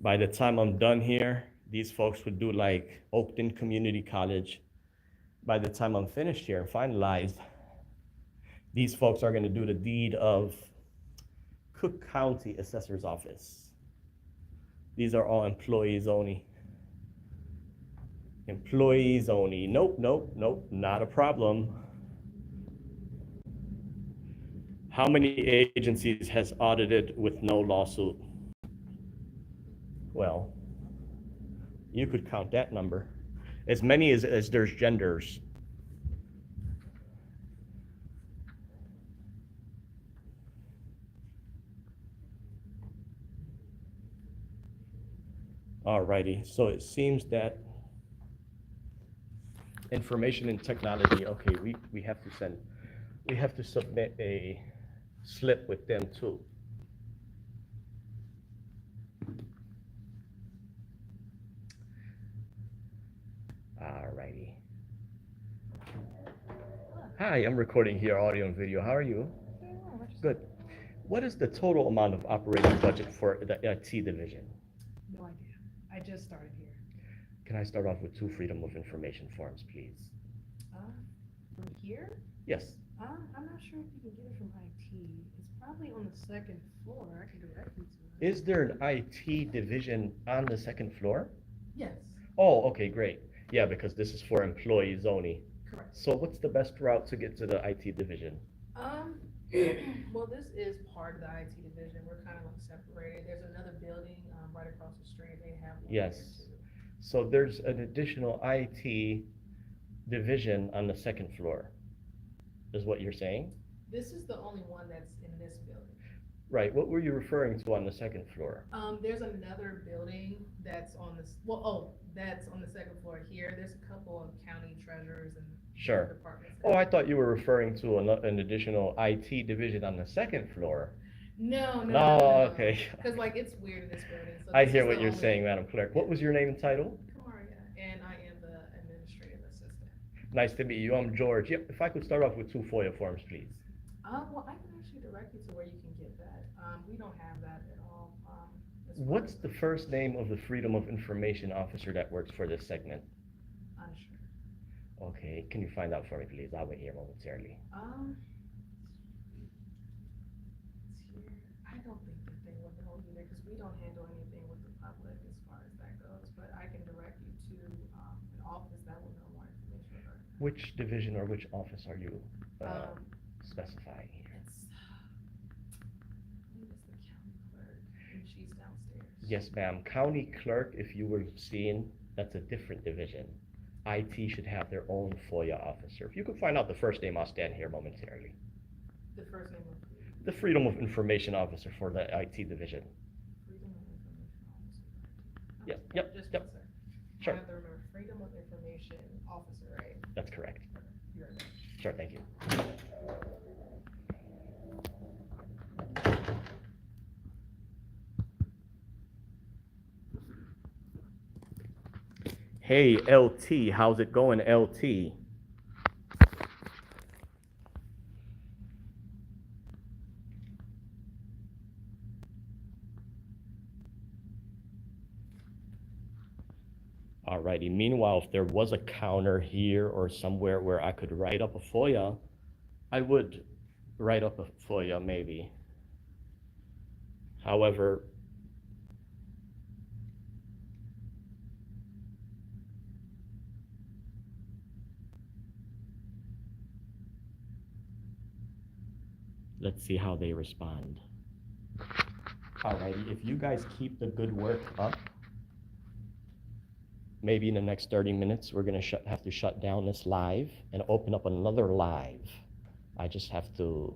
By the time I'm done here, these folks would do like Oakton Community College. By the time I'm finished here and finalized, these folks are going to do the deed of Cook County Assessor's Office. These are all employees only. Employees only. Nope, not a problem. How many agencies has audited with no lawsuit? Well, you could count that number. As many as there's genders. Alrighty, so it seems that information and technology, okay, we have to submit a slip with them too. Alrighty. Hi, I'm recording here audio and video. How are you? Good. What is the total amount of operating budget for the IT division? No idea. I just started here. Can I start off with 2 Freedom of Information forms, please? From here? Yes. I'm not sure if you can get it from IT. It's probably on the 2nd floor. I can directly to it. Is there an IT division on the 2nd floor? Yes. Oh, okay, great. Yeah, because this is for employees only. Correct. So what's the best route to get to the IT division? Well, this is part of the IT division. We're kind of like separated. There's another building, right across the street. They have one there Yes. too. So there's an additional IT division on the second floor, is what you're saying? This is the only one that's in this building. Right, what were you referring to on the second floor? There's another building that's on this, that's on the second floor here. There's a couple of county treasurers and Sure. departments. Oh, I thought you were referring to an additional IT division on the second floor. No, no, No, no, no. okay. Because like it's weird in this building. So I this hear is what the you're only- saying, Madam Clerk. What was your name and title? Kamaria, and I am the administrative assistant. Nice to meet you. I'm George. Yep, if I could start off with 2 FOIA forms, please. Well, I can actually direct you to where you can get that. We don't have that at all. As far What's as the first name of the Freedom of Information officer that works for this segment? Unsure. Okay, can you find out for me, please? I'll wait here momentarily. It's here. I don't think that they would know either because we don't handle anything with the public as far as that goes. But I can direct you to an office that will know more information about it. Which division or which office are you Um, specifying here? I believe it's the county clerk, and she's downstairs. Yes, ma'am. County clerk, if you were seeing, that's a different division. IT should have their own FOIA officer. If you could find out the first name, I'll stand here momentarily. The first name of The Freedom of Information officer for the IT division. Freedom of Information Officer. Yep, yep, Just yep. one sec. Sure. I have to remember Freedom of Information Officer, right? That's correct. You're right. Sure, thank you. Hey, LT, how's it going, LT? Alrighty, meanwhile, if there was a counter here or somewhere where I could write up a FOIA, I would write up a FOIA maybe. However, let's see how they respond. Alrighty, if you guys keep the good work up, maybe in the next 30 minutes, we're gonna have to shut down this live and open up another live. I just have to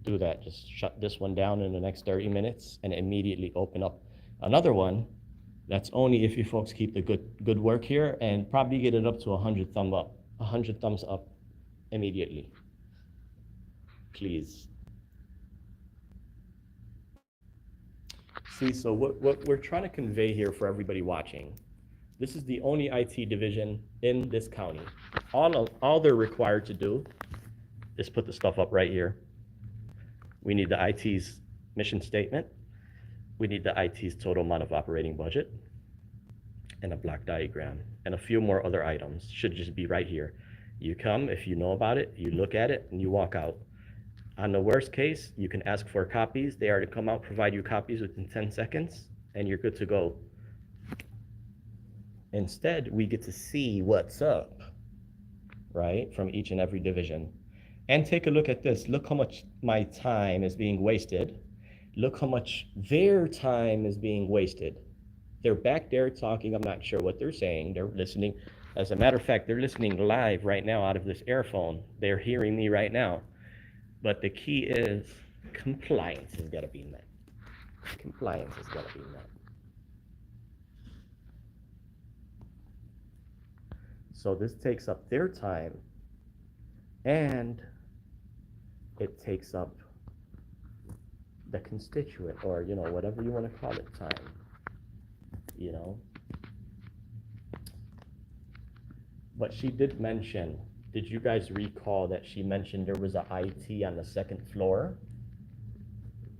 do that, just shut this one down in the next 30 minutes and immediately open up another one. That's only if you folks keep the good work here and probably get it up to 100 thumbs up immediately. Please. See, so what we're trying to convey here for everybody watching, this is the only IT division in this county. All they're required to do is put the stuff up right here. We need the IT's mission statement. We need the IT's total amount of operating budget and a block diagram and a few more other items. Should just be right here. You come, if you know about it, you look at it and you walk out. On the worst case, you can ask for copies. They are to come out, provide you copies within 10 seconds, and you're good to go. Instead, we get to see what's up, right, from each and every division. And take a look at this. Look how much my time is being wasted. Look how much their time is being wasted. They're back there talking. I'm not sure what they're saying. They're listening. As a matter of fact, they're listening live right now out of this earphone. They're hearing me right now. But the key is compliance has got to be met. Compliance has got to be met. So this takes up their time, and it takes up the constituent, or whatever you want to call it, time. But she did mention, did you guys recall that she mentioned there was a IT on the second floor?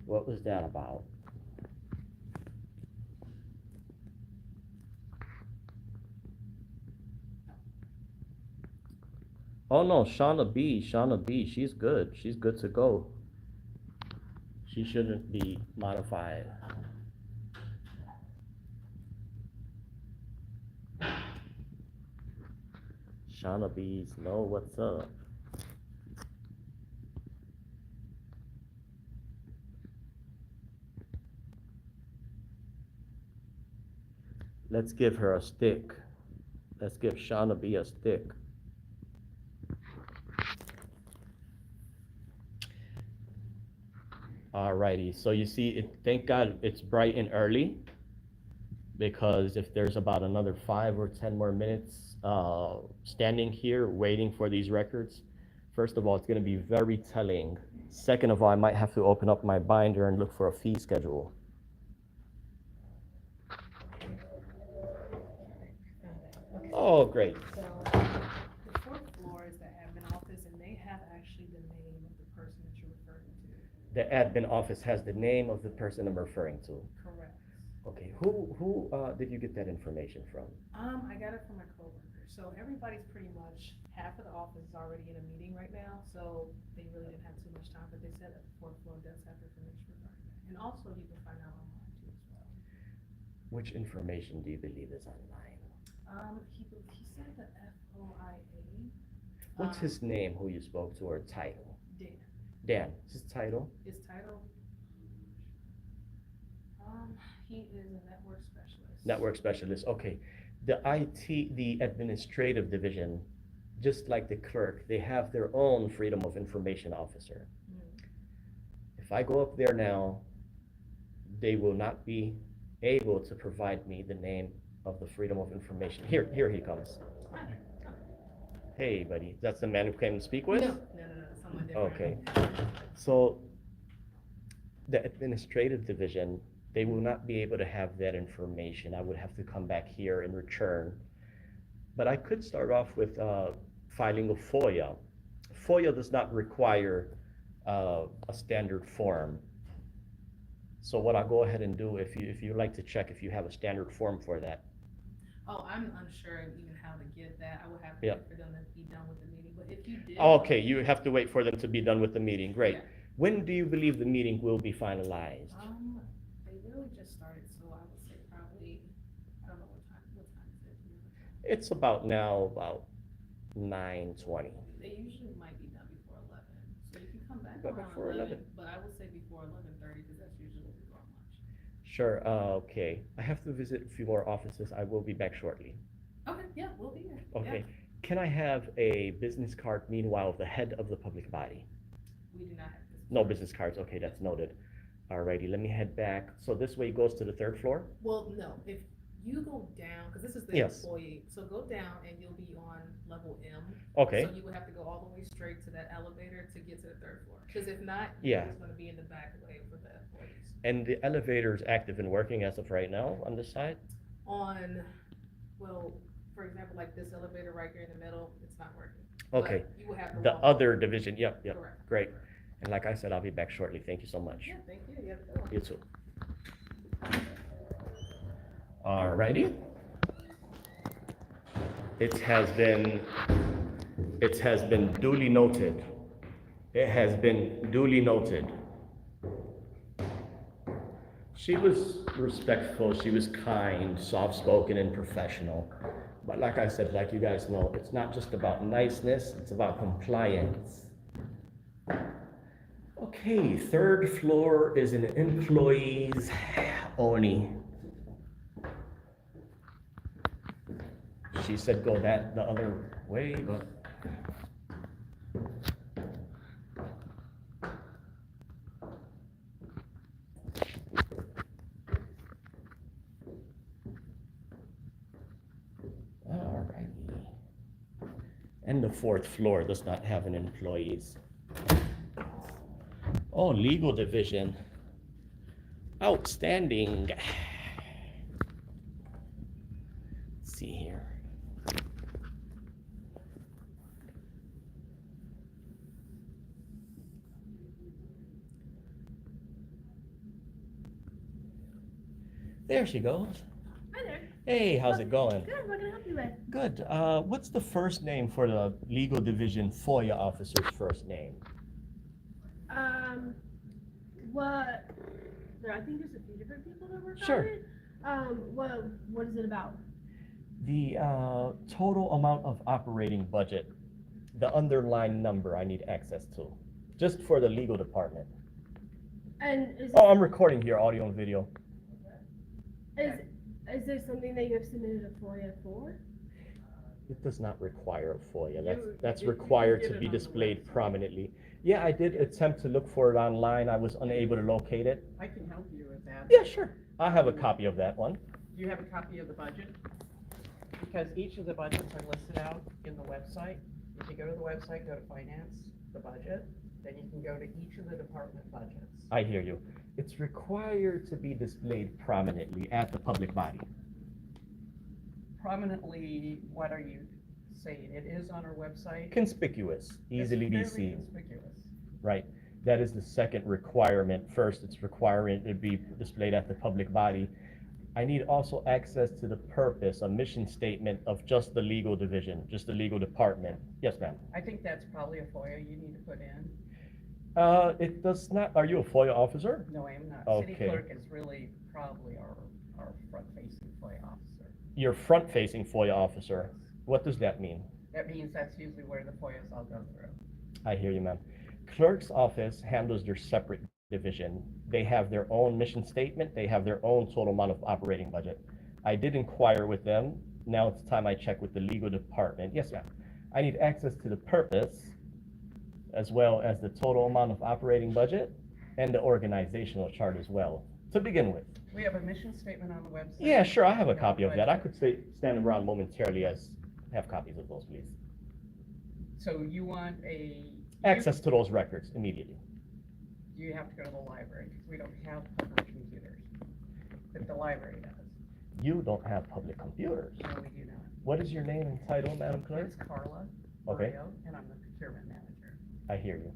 What was that about? Oh no, Shauna B, she's good. She's good to go. She shouldn't be modified. Shauna B's know what's up. Let's give her a stick. Let's give Shauna B a stick. Alrighty, so you see, thank God it's bright and early, because if there's about another 5 or 10 more minutes standing here waiting for these records, first of all, it's going to be very telling. Second of all, I might have to open up my binder and look for a fee schedule. Oh, great. So, the fourth floor is the admin office, and they have actually the name of the person that you're referring to. The admin office has the name of the person I'm referring to. Correct. Okay, who did you get that information from? I got it from my coworker. So everybody's pretty much, half of the office is already in a meeting right now, so they really didn't have too much time, but they said that the fourth floor does have information regarding that. And also you can find out online too as well. Which information do you believe is online? He said the FOIA. What's his name, who you spoke to, or title? Dan. Dan, his title? His title? He is a network specialist. Network specialist, okay. The IT, the administrative division, just like the clerk, they have their own Freedom of Information officer. If I go up there now, they will not be able to provide me the name of the Freedom of Information. Here he comes. Hey, buddy, that's the man who came to speak with? No, someone different. Okay. So the administrative division, they will not be able to have that information. I would have to come back here and return. But I could start off with filing a FOIA. FOIA does not require a standard form. So what I'll go ahead and do, if you like to check if you have a standard form for that. Oh, I'm unsure even how to get that. I would have to Yeah. wait for them to be done with the meeting, but if you did. Okay, you have to wait for them to be done with the meeting, great. Yeah. When do you believe the meeting will be finalized? They really just started, so I would say probably, I don't know what time is it? It's about 9:20. They usually might be done before 11, so you can come back But around before 11, 11. but I would say before 11:30, because that's usually when we go on lunch. Sure, okay. I have to visit a few more offices. I will be back shortly. Okay, yeah, we'll be here. Okay. Yeah. Can I have a business card meanwhile of the head of the public body? We do not have this. No business cards, okay, that's noted. Alrighty, let me head back. So this way goes to the third floor? Well, no, if you go down, because this is the Yes. employee, so go down and you'll be on level M. Okay. So you would have to go all the way straight to that elevator to get to the third floor, because if not, Yeah. you're just gonna be in the back way for the employees. And the elevator is active and working as of right now on this side? Well, for example, like this elevator right here in the middle, it's not working. Okay. But you will have to The walk- other division, yep, Correct. great. And like I said, I'll be back shortly. Thank you so much. Yeah, thank you. You have a good one. You too. Alrighty. It has been duly noted. It has been duly noted. She was respectful, she was kind, soft-spoken, and professional. But like I said, like you guys know, it's not just about niceness, it's about compliance. Okay, third floor is an employee's only. She said go the other way, but. Alrighty. And the fourth floor does not have an employees. Oh, legal division. Outstanding. Let's see here. There she goes. Hi there. Hey, how's it going? Good, what can I help you with? Good. What's the first name for the legal division FOIA officer's first name? What, I think there's a few different people that work Sure. on it. What is it about? The total amount of operating budget, the underlying number I need access to, just for the legal department. And is Oh, I'm recording here, audio and video. Is there something that you have submitted a FOIA for? It does not require a FOIA. You That's did required get to it be on the displayed website. prominently. Yeah, I did attempt to look for it online. I was unable to locate it. I can help you with that. Yeah, sure. I have a copy of that one. Do you have a copy of the budget? Because each of the budgets are listed out in the website. If you go to the website, go to finance, the budget, then you can go to each of the department budgets. I hear you. It's required to be displayed prominently at the public body. Prominently, what are you saying? It is on our website? Conspicuous, easily be It's fairly seen, conspicuous. right? That is the second requirement. First, it's requiring it be displayed at the public body. I need also access to the purpose, a mission statement of just the legal division, just the legal department. Yes, ma'am. I think that's probably a FOIA you need to put in. It does not, are you a FOIA officer? No, I am not. City Okay. clerk is really probably our front-facing FOIA officer. You're front-facing FOIA officer. What does that mean? That means that's usually where the FOIAs all go through. I hear you, ma'am. Clerk's office handles their separate division. They have their own mission statement. They have their own total amount of operating budget. I did inquire with them. Now it's time I check with the legal department. Yes, ma'am. I need access to the purpose, as well as the total amount of operating budget and the organizational chart as well, to begin with. We have a mission statement on the website. Yeah, sure, I have a We copy of that. I budget. could stand around momentarily as, have copies of those, please. So you want a. Access to those records immediately. You have to go to the library, because we don't have public computers, but the library does. You don't have public computers. No, we do not. What is your name and title, Madam Clerk? It's Carla Okay. Mario, and I'm the procurement manager. I hear you.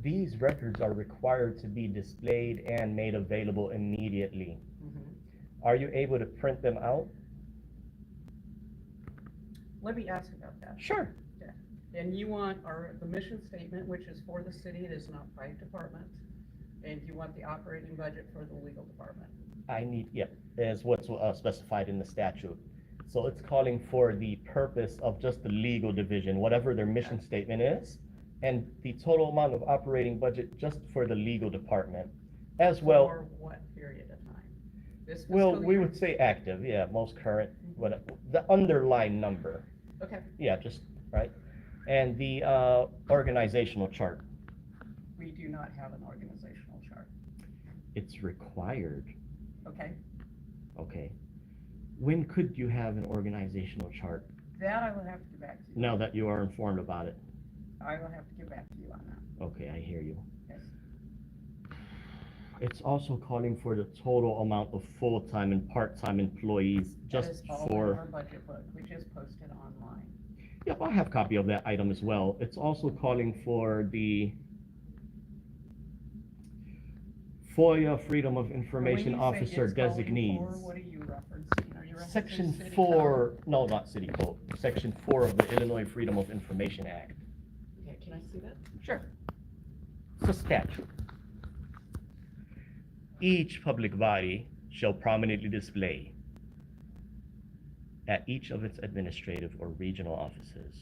These records are required to be displayed and made available immediately. Mhm. Are you able to print them out? Let me ask about that. Sure. And you want the mission statement, which is for the city, it is not by department, and you want the operating budget for the legal department. I need, yep, as what's specified in the statute. So it's calling for the purpose of just the legal division, whatever their mission statement is, and the total amount of operating budget just for the legal department, as well. For what period of time? This Well, fiscal we year? would say active, yeah, most current, what, the underlying number, Okay, yeah, just, right? And the organizational chart, we do not have an organizational chart. it's required, Okay, okay? When could you have an organizational chart, that I will have to get back to you. now that you are informed about it? I will have to get back to you on that. Okay, I hear you. Yes. It's also calling for the total amount of full-time and part-time employees That just is all in for, our budget book, which is posted online. yep, I have a copy of that item as well. It's also calling for the FOIA Freedom of Information Officer designees. What are you referencing? Are you referencing Section city 4, code? no, not city code, Section 4 of the Illinois Freedom of Information Act. Okay, can I see that? Sure. It's a statute. Each public body shall prominently display at each of its administrative or regional offices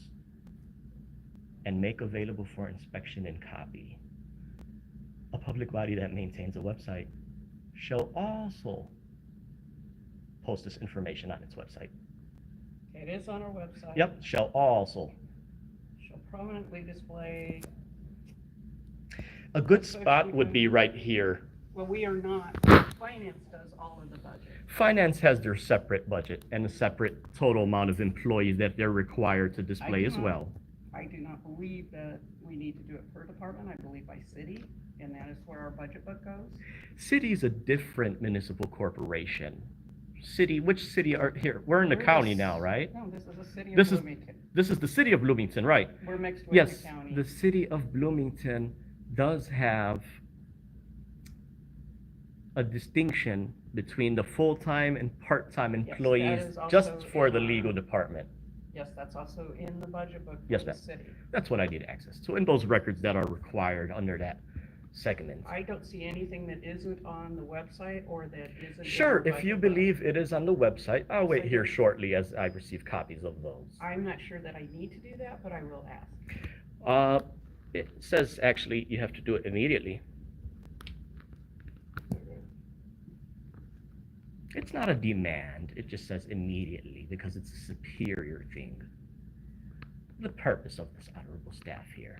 and make available for inspection and copy. A public body that maintains a website shall also post this information on its website. It is on our website. Yep, shall also. Shall prominently display, A good spot would be right here. well, we are not, finance does all of the budget. Finance has their separate budget and a separate total amount of employees that they're required to display do as not- well. I do not believe that we need to do it per department, I believe by city, and that is where our budget book goes. City is a different municipal corporation. City, which city are here? We're in the We're county the now, right? No, this is the city of This is- Bloomington. This is the city of Bloomington, right? We're mixed with the Yes, county. the city of Bloomington does have a distinction between the full-time and part-time Yes, that employees is also just for the in our- legal department. Yes, that's also in the budget book Yes, for the ma'am. city. That's what I need access to, and those records that are required under that segment. I don't see anything that isn't on the website or that isn't. in Sure, our if you budget book. believe it is on the website, I'll wait here shortly as I receive copies of those. I'm not sure that I need to do that, but I will ask. It says actually you have to do it immediately. It's not a demand, it just says immediately because it's a superior thing. The purpose of this honorable staff here.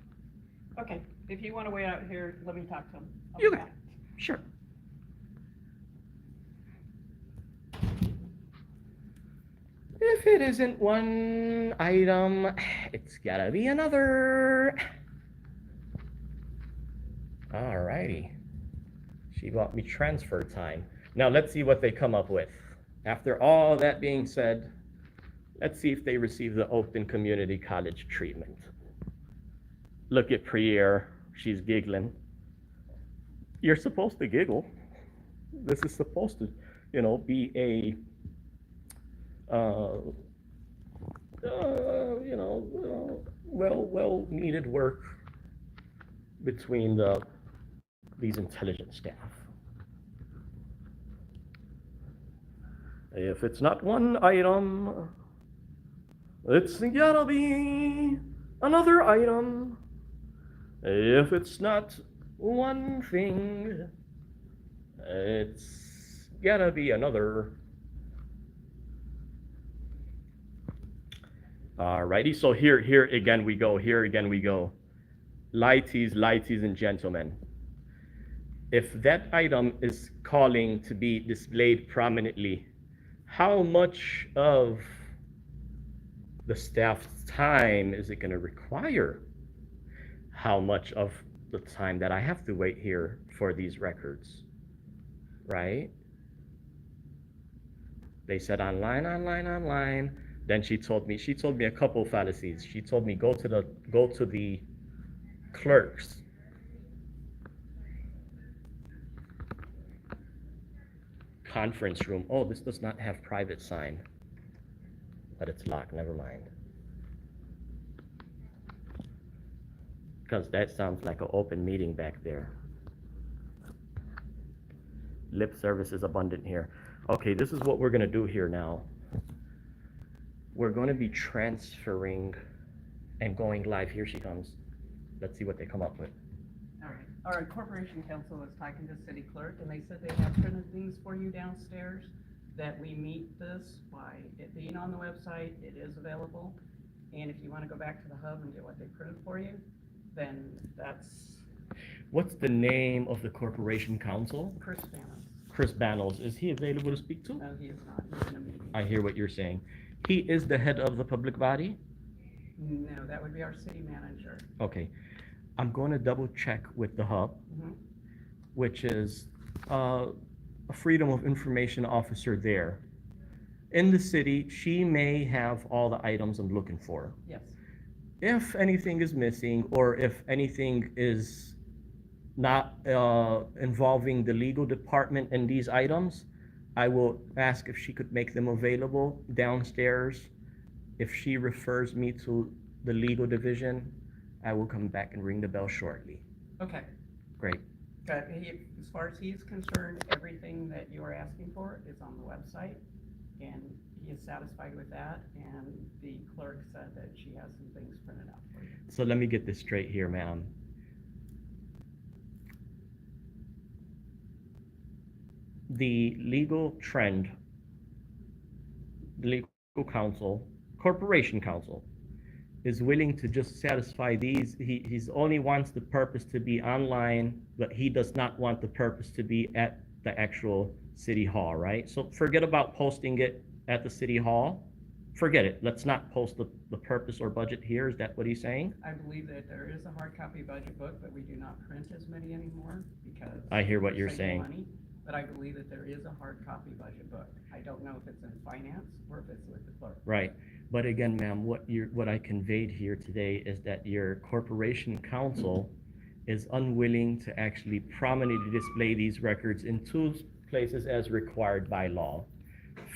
Okay, if you wanna wait out here, let me talk to him. I'll You be got back. Sure. If it isn't one item, it's gotta be another. Alrighty. She bought me transfer time. Now let's see what they come up with. After all that being said, let's see if they receive the Oakton Community College treatment. Look at Pierre, she's giggling. You're supposed to giggle. This is supposed to, be a, well needed work between these intelligent staff. If it's not one item, it's gotta be another item. If it's not one thing, it's gotta be another. Alrighty, so here again we go, Lighties and gentlemen. If that item is calling to be displayed prominently, how much of the staff's time is it gonna require? How much of the time that I have to wait here for these records, right? They said online. Then she told me a couple fallacies. She told me go to the clerk's conference room. Oh, this does not have private sign, but it's locked. Never mind. Because that sounds like an open meeting back there. Lip service is abundant here. Okay, this is what we're gonna do here now. We're gonna be transferring and going live. Here she comes. Let's see what they come up with. All right, Corporation Council was talking to City Clerk, and they said they have printed things for you downstairs, that we meet this by it being on the website, it is available. And if you wanna go back to the hub and get what they printed for you, then that's What's the name of the Corporation Council? Chris Bannon. Chris Bannels. Is he available to speak to? No, he is not, he's in a meeting. I hear what you're saying. He is the head of the public body? No, that would be our city manager. Okay. I'm going to double check with the hub, which is a Freedom of Information officer there. In the city, she may have all the items I'm looking for. Yes. If anything is missing, or if anything is not involving the legal department in these items, I will ask if she could make them available downstairs. If she refers me to the legal division, I will come back and ring the bell shortly. Okay. Great. But as far as he's concerned, everything that you are asking for is on the website, and he is satisfied with that, and the clerk said that she has some things printed out for you. So let me get this straight here, ma'am. The legal trend, the legal counsel, corporation counsel, is willing to just satisfy these. He's only wants the purpose to be online, but he does not want the purpose to be at the actual city hall, right? So forget about posting it at the city hall. Forget it. Let's not post the purpose or budget here. Is that what he's saying? I believe that there is a hard copy budget book, but we do not print as many anymore because. I hear what we're you're saving saying. money. But I believe that there is a hard copy budget book. I don't know if it's in finance or if it's with the clerk. Right. But again, ma'am, what I conveyed here today is that your corporation counsel is unwilling to actually prominently display these records in two places as required by law.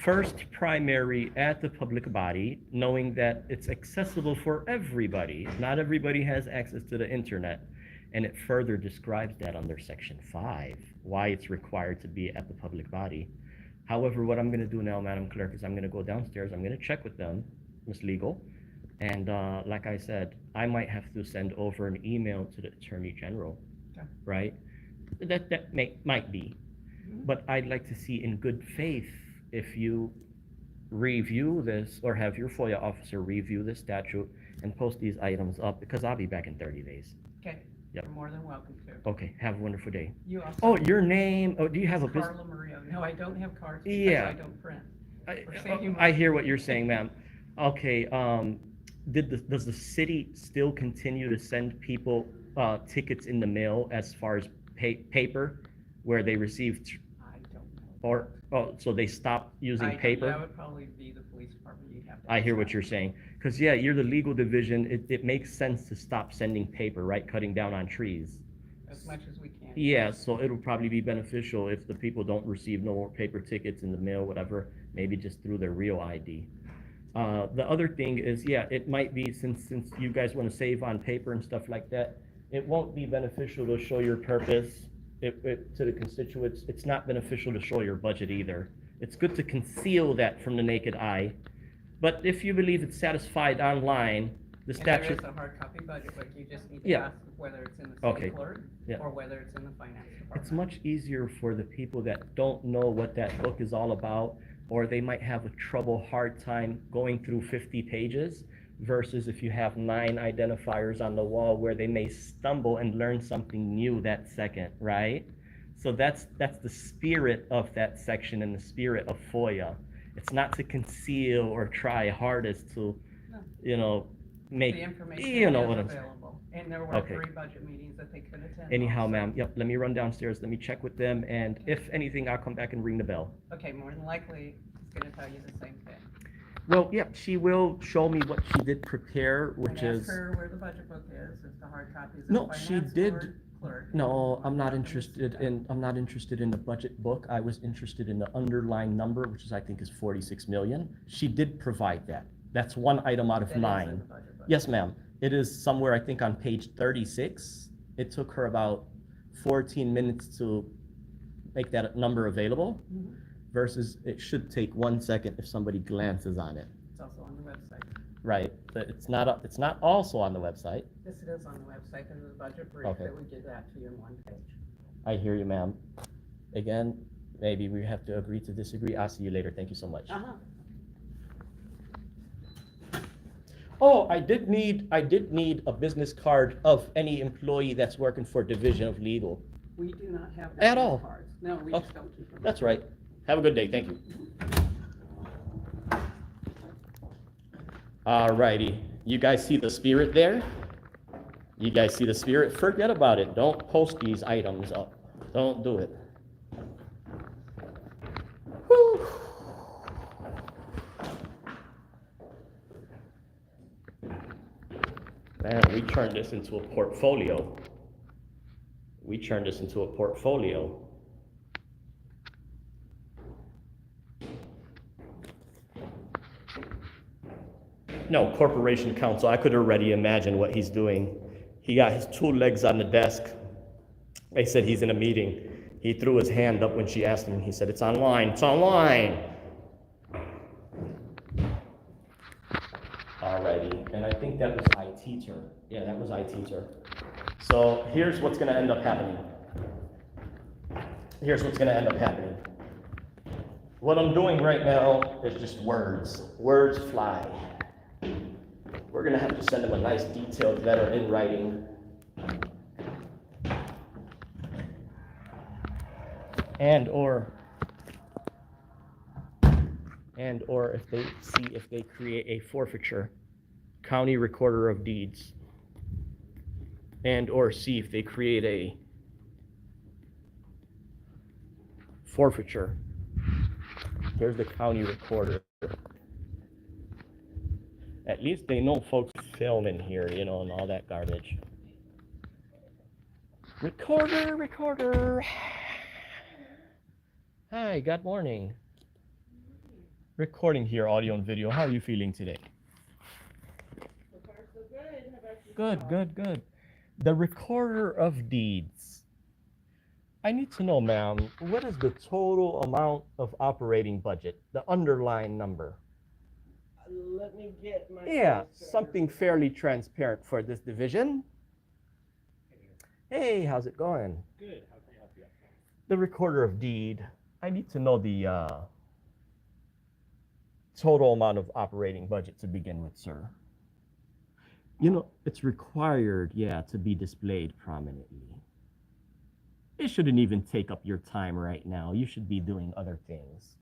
First, primary at the public body, knowing that it's accessible for everybody. Not everybody has access to the internet. And it further describes that under Section 5, why it's required to be at the public body. However, what I'm going to do now, Madam Clerk, is I'm going to go downstairs. I'm going to check with them, Ms. Legal. And like I said, I might have to send over an email to the Attorney General, Okay. right? That might be. But I'd like to see in good faith if you review this or have your FOIA officer review the statute and post these items up, because I'll be back in 30 days. Okay, Yep. you're more than welcome to. Okay, have a wonderful day. You also. Oh, your name, oh, do you have a business? Carla Maria. No, I don't have cards because Yeah. I don't print. I, We're saving I money. hear what you're saying, ma'am. Okay, does the city still continue to send people, tickets in the mail as far as paper, where they received, I don't know. or, oh, so they stopped using That paper? would probably be the police department. You'd have to. I hear ask what them. you're saying, because yeah, you're the legal division, it makes sense to stop sending paper, right, cutting down on trees. As much as we can. Yeah, so it'll probably be beneficial if the people don't receive no more paper tickets in the mail, whatever, maybe just through their real ID. The other thing is, yeah, it might be, since you guys want to save on paper and stuff like that, it won't be beneficial to show your purpose to the constituents. It's not beneficial to show your budget either. It's good to conceal that from the naked eye, but if you believe it's satisfied online, the And there statute. is a hard copy budget book. You just need to Yeah. ask whether it's in the Okay. city clerk Yeah. or whether it's in the finance department. It's much easier for the people that don't know what that book is all about, or they might have a hard time going through 50 pages, versus if you have 9 identifiers on the wall where they may stumble and learn something new that second, right? So that's the spirit of that section and the spirit of FOIA. It's not to conceal or try hardest to, make, The information you know is what I'm saying. available. And there were Okay. 3 budget meetings that they could attend. Anyhow, also. ma'am, yep, let me run downstairs, let me check with them, and if anything, I'll come back and ring the bell. Okay, more than likely, it's gonna tell you the same thing. Well, yep, she will show me what she did prepare, which And is, ask her where the budget book is, if the hard copies. in No, she finance did- or clerk. no, I'm not interested in the budget book. I was interested in the underlying number, which is, I think, is 46 million. She did provide that. That's one item out of That is in 9. the budget book. Yes, ma'am. It is somewhere, I think, on page 36. It took her about 14 minutes to make that number available, Mhm. versus it should take 1 second if somebody glances on it. It's also on the website. Right, but it's not also on the website. Yes, it is on the website. There's a budget brief Okay. that we give that to you in 1 page. I hear you, ma'am. Again, maybe we have to agree to disagree. I'll see you later. Thank you so much. Uh-huh. Oh, I did need a business card of any employee that's working for Division of Legal. We do not have. At business all? cards. No, we Oh, just don't keep them. That's right. Have a good day. Thank you. All righty. You guys see the spirit there? You guys see the spirit? Forget about it. Don't post these items up. Don't do it. Whew. Man, we turned this into a portfolio. We turned this into a portfolio. No, corporation counsel, I could already imagine what he's doing. He got his 2 legs on the desk. They said he's in a meeting. He threw his hand up when she asked him. He said, "It's online, it's online." Alrighty, and I think that was IT-ter. Yeah, that was IT-ter. So here's what's gonna end up happening. Here's what's gonna end up happening. What I'm doing right now is just words. Words fly. We're gonna have to send them a nice detailed letter in writing. And or if they create a forfeiture, county recorder of deeds. And or see if they create a forfeiture. Here's the county recorder. At least they know folks film in here, and all that garbage. Recorder. Hi, good morning. Recording here, audio and video. How are you feeling today? So far, so good. How about yourself? Good. The recorder of deeds. I need to know, ma'am, what is the total amount of operating budget, the underlying number? Let me get my. Yeah, answer. something fairly transparent for this division. Hey, how's it going? Good, how can I help you? The recorder of deed. I need to know the total amount of operating budget to begin with, sir. You know, it's required, yeah, to be displayed prominently. It shouldn't even take up your time right now. You should be doing other things.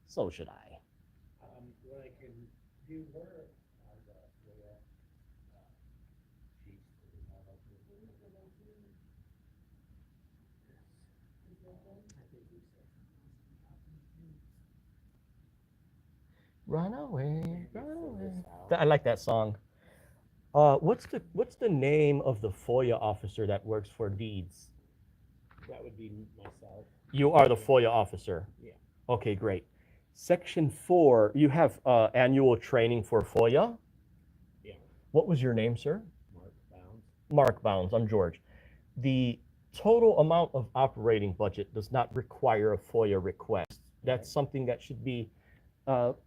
So should I. What I can do, where are the FOIA, sheets that we have up here? I think we said. Run away, run Fill away. this out. I like that song. What's the name of the FOIA officer that works for deeds? That would be myself. You are the FOIA officer. Yeah. Okay, great. Section 4, you have annual training for FOIA. Yeah. What was your name, sir? Mark Bounds. Mark Bounds. I'm George. The total amount of operating budget does not require a FOIA request. That's something that should be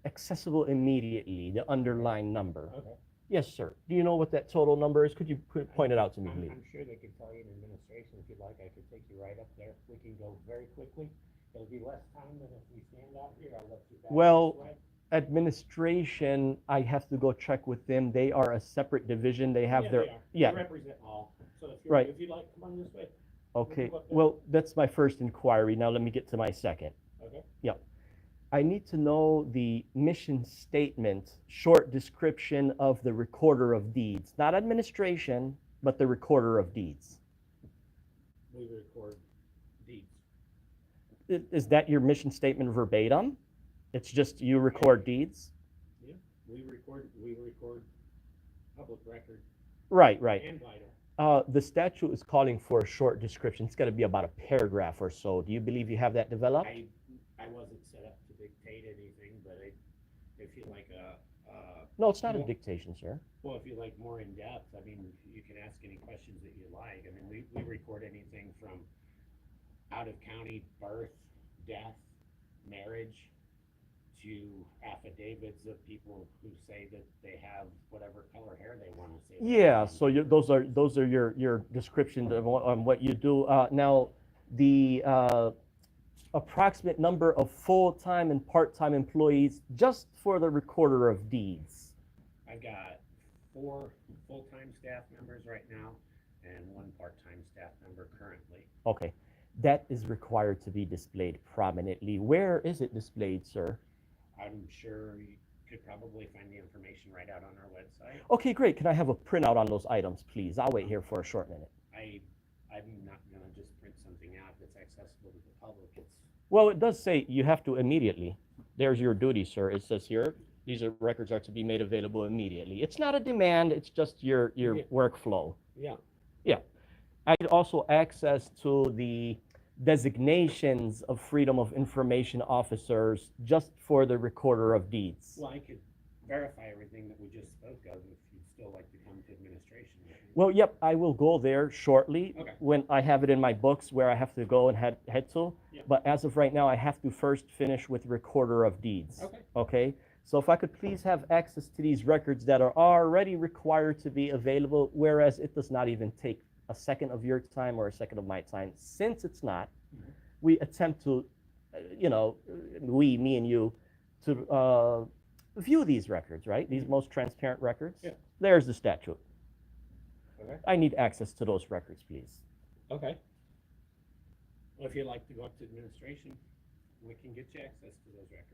accessible immediately, the underlying number. Okay. Yes, sir. Do you know what that total number is? Could you point it out to me, please? I'm sure they could tell you in administration, if you'd like, I could take you right up there. We can go very quickly. It'll be less time than if we stand out here. I'll let you back Well, this way. Administration, I have to go check with them. They are a separate division. They have Yeah, their, they are. yeah, They represent all. So if Right. if you'd like, come on this way. okay. go up there. Well, that's my first inquiry. Now let me get to my second. Okay. I need to know the mission statement, short description of the recorder of deeds, not administration, but the recorder of deeds. We record deeds. Is that your mission statement verbatim? It's just you record deeds? Yeah, we record public record Right, right. and vital. The statute is calling for a short description. It's got to be about a paragraph or so. Do you believe you have that developed? I wasn't set up to dictate anything, but if you like No, it's not a Well- dictation, sir. well, if you like more in depth, I mean, you can ask any questions that you like. I mean, we record anything from out of county birth, death, marriage, to affidavits of people who say that they have whatever color hair they want to say. they Yeah, have. so those are your descriptions of on what you do. Now, the approximate number of full-time and part-time employees just for the recorder of deeds. I've got 4 full-time staff members right now and 1 part-time staff member currently. Okay, that is required to be displayed prominently. Where is it displayed, sir? I'm sure you could probably find the information right out on our website. Okay, great. Can I have a printout on those items, please? I'll wait here for a short minute. I'm not gonna just print something out that's accessible to the public. Well, it does say you have to immediately. There's your duty, sir. It says here, these records are to be made available immediately. It's not a demand, it's just your Yeah. workflow. Yeah. I could also access to the designations of Freedom of Information officers just for the recorder of deeds. Well, I could verify everything that we just spoke of if you'd still like to come to administration. Well, yep, I will go there shortly Okay. when I have it in my books where I have to go and head to. Yep. But as of right now, I have to first finish with recorder of deeds. Okay. Okay? So if I could please have access to these records that are already required to be available, whereas it does not even take a second of your time or a second of my time. Since it's not, Mhm. we attempt to, me and you, to view these records, right? These most transparent records. Yeah. There's the statute. Okay. I need access to those records, please. Okay. Well, if you'd like to go up to administration, we can get you access to those records.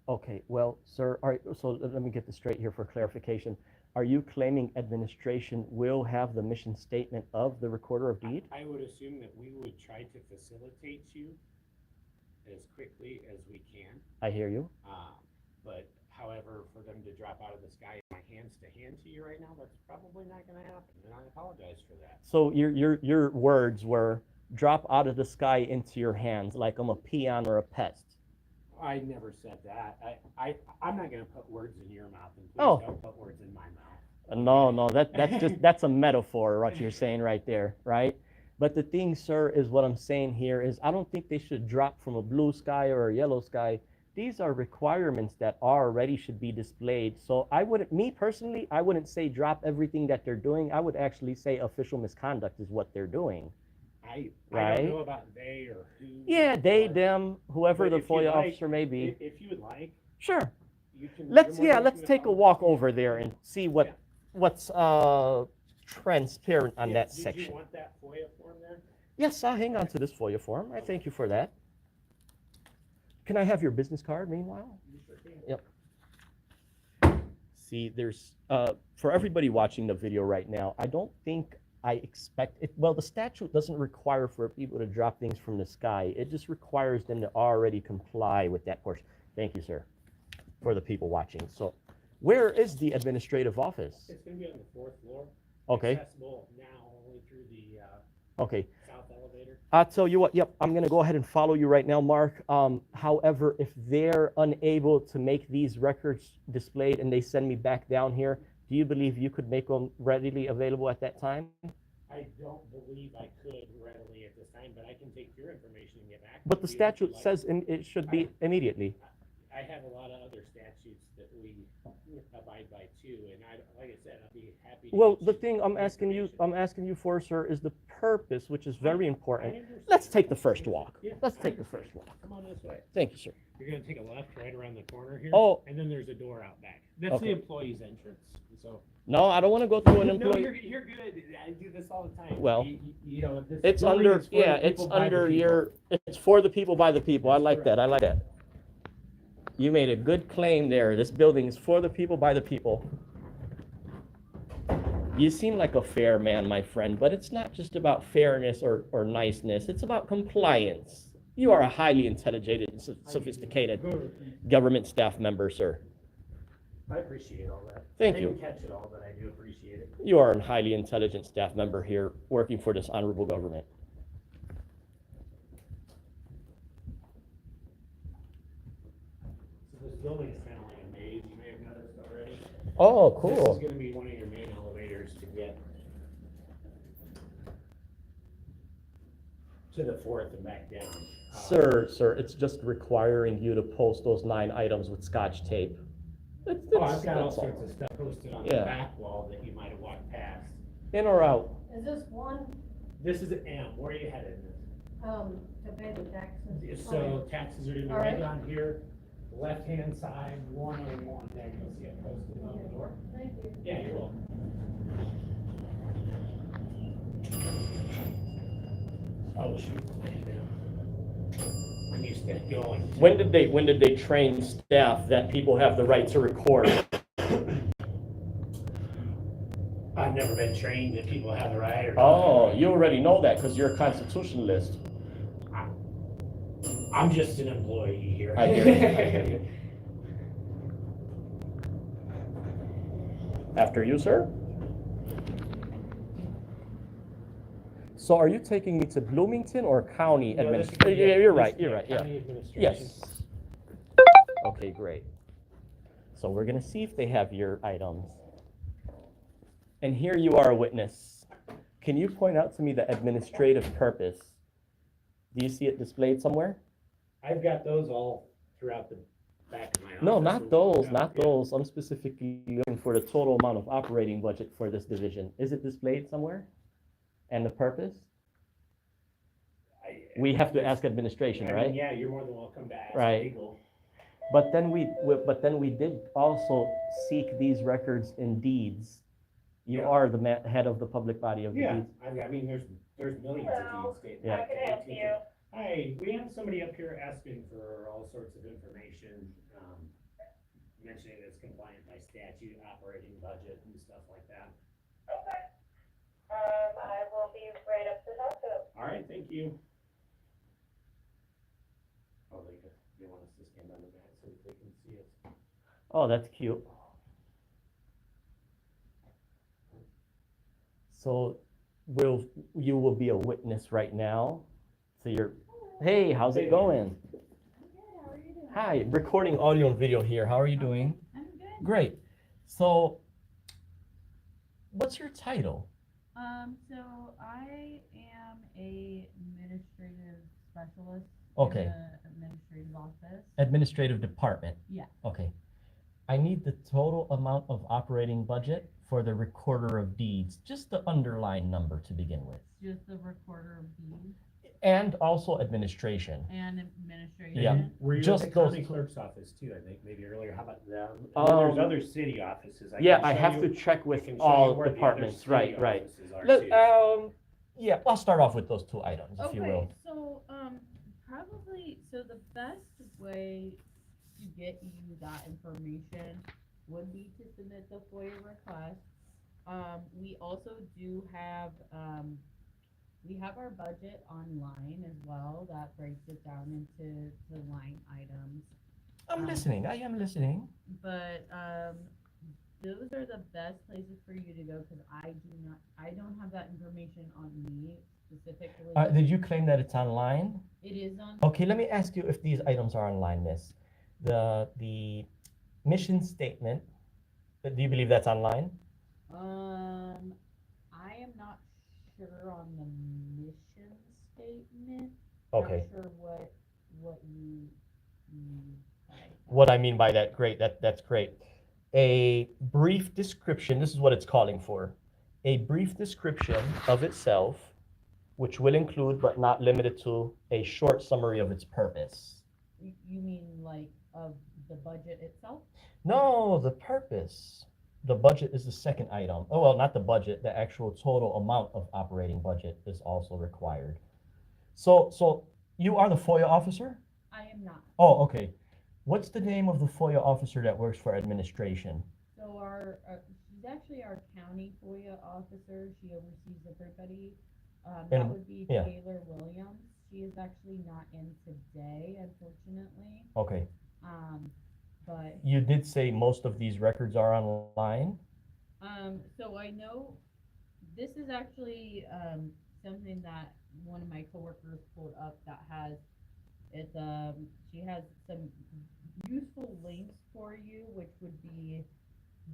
Okay, well, sir, all right, so let me get this straight here for clarification. Are you claiming administration will have the mission statement of the recorder of deed? I would assume that we would try to facilitate you as quickly as we can. I hear you. But however, for them to drop out of the sky, my hands to hand to you right now, that's probably not gonna happen, and I apologize for that. So your words were drop out of the sky into your hands like I'm a peon or a pest. I never said that. I'm not gonna put words in your mouth, and please Oh. don't put words in my mouth. No, that's a metaphor, what you're saying right there, right? But the thing, sir, is what I'm saying here is I don't think they should drop from a blue sky or a yellow sky. These are requirements that already should be displayed. So me personally, I wouldn't say drop everything that they're doing. I would actually say official misconduct is what they're doing. I Right. don't know about they or who. Yeah, they, or- them, whoever but the if you'd FOIA like- officer may be. If you would like, Sure. you can. Let's you're more than let's welcome to take a follow walk the- over there and see what's transparent on Yeah, that Did you section. want that FOIA form there? Yes, I'll hang on to this FOIA form. I thank you for that. Can I have your business card meanwhile? You sure can. Yep. See, there's for everybody watching the video right now, I don't think I expect it. Well, the statute doesn't require for people to drop things from the sky. It just requires them to already comply with that portion. Thank you, sir, for the people watching. So, where is the administrative office? It's gonna be on the 4th floor. Okay. Accessible now only through the Okay. south elevator. I'll tell you what, yep, I'm gonna go ahead and follow you right now, Mark. However, if they're unable to make these records displayed and they send me back down here, do you believe you could make them readily available at that time? I don't believe I could readily at this time, but I can take your information and get back. But to the you if you'd statute like. says it should be immediately. I have a lot of other statutes that we abide by too, and like I said, I'll be happy to. Well, get the you thing I'm asking information. you for, sir, is the purpose, which is very I important. understand. Let's take the first walk. Yeah, Let's I take the understand. first walk. Come on this way. Thank you, sir. You're gonna take a left right around the corner here. Oh. And then there's a door out back. That's Okay. the employee's entrance, so. No, I don't want to go through an No, employee. you're good. I do this all the time. Well, you know, this It's building under, is for the yeah, it's people, by the under people. your, it's for the people, by the people. I like that, I like that. You made a good claim there. This building is for the people, by the people. You seem like a fair man, my friend, but it's not just about fairness or niceness. It's about compliance. You are a highly intelligent and sophisticated government staff member, sir. I appreciate all that. Thank I you. didn't catch it all, but I do appreciate it. You are a highly intelligent staff member here working for this honorable government. So this building is kind of like a maze, you may have noticed already. Oh, This cool. is gonna be one of your main elevators to get to the 4th and back down. Sir, it's just requiring you to post those 9 items with Scotch tape. Oh, I've got all That's sorts of stuff posted on the Yeah. back wall that you might have walked past. In or out? Is this one, This is an M, where are you headed? to pay the taxes? So taxes are gonna be All right right. down here, left-hand side, 101, there, you'll see it posted on the door. Thank you. Yeah, you're welcome. Oh, shoot. I'm used to going. When did they train staff that people have the right to record? I've never been trained that people have the right or. Oh, you already know that because you're a constitutionalist. I'm just an employee here. I hear you, I hear you. After you, sir? So are you taking me to Bloomington or county No, this is administration? gonna Yeah, be- you're this right, is you're the right, yeah. county administration. Yes. Okay, great. So we're gonna see if they have your items. And here you are, a witness. Can you point out to me the administrative purpose? Do you see it displayed somewhere? I've got those all throughout the back of my office. No, not those, not Yeah. those. I'm specifically looking for the total amount of operating budget for this division. Is it displayed somewhere? And the purpose? We have to ask administration, I mean, right? yeah, you're more than welcome to ask Right. legal. But then we did also seek these records in deeds. You Yeah. are the head of the public body of the Yeah, deeds. I mean, there's millions of deeds dating Yeah. back to 18. Hi, we have somebody up here asking for all sorts of information, mentioning it's compliant by statute, operating budget and stuff like that. Okay. I will be right up to talk to them. All right, thank you. Oh, they want us to stand on the back so that they can see us. Oh, that's cute. So you will be a witness right now. So hey, how's it going? Hi, recording audio and video here. How are you doing? I'm good. Great. So what's your title? So I am a administrative specialist Okay. in the administrative office. Administrative department. Yeah. Okay. I need the total amount of operating budget for the recorder of deeds, just the underlying number to begin with. Just the recorder of deeds And also administration. and administration. Yeah. Were you Just at the county those- clerk's office too, I think, maybe earlier, how about them? And then there's other city offices. Yeah, can I show have you- to check I with can show you all where the other departments, city right, right. offices are Let, too. yeah, I'll start off with those two items, if you will. Okay, so, probably, so the best way to get you that information would be to submit the FOIA request. We also do have, we have our budget online as well, that breaks it down into the line items. I'm listening, I am listening. But, those are the best places for you to go, cause I don't have that information on me specifically. Did you claim that it's online? It is on. Okay, let me ask you if these items are online, miss. The mission statement, do you believe that's online? I am not sure on the mission statement. Okay. Not sure what you mean by that. What I mean by that, great, that's great. A brief description, this is what it's calling for. A brief description of itself, which will include but not limited to a short summary of its purpose. You mean like of the budget itself? No, the purpose. The budget is the second item. Oh, well, not the budget, the actual total amount of operating budget is also required. So you are the FOIA officer? I am not. Oh, okay. What's the name of the FOIA officer that works for administration? So she's actually our county FOIA officer. She oversees everybody. That And- would be yeah. Taylor Williams. She is actually not in today, unfortunately. Okay. But You did say most of these records are online? so I know this is actually something that one of my coworkers pulled up that has it's she has some useful links for you, which would be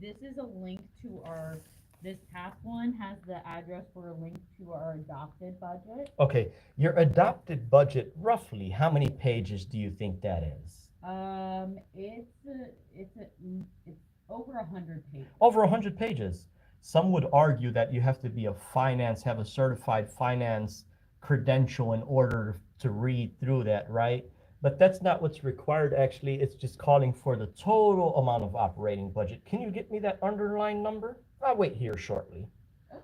this is a link to our this past one has the address for a link to our adopted budget. Okay, your adopted budget, roughly, how many pages do you think that is? It's over 100 pages. Over 100 pages. Some would argue that you have to be have a certified finance credential in order to read through that, right? But that's not what's required, actually. It's just calling for the total amount of operating budget. Can you get me that underlying number? I'll wait here shortly. Okay.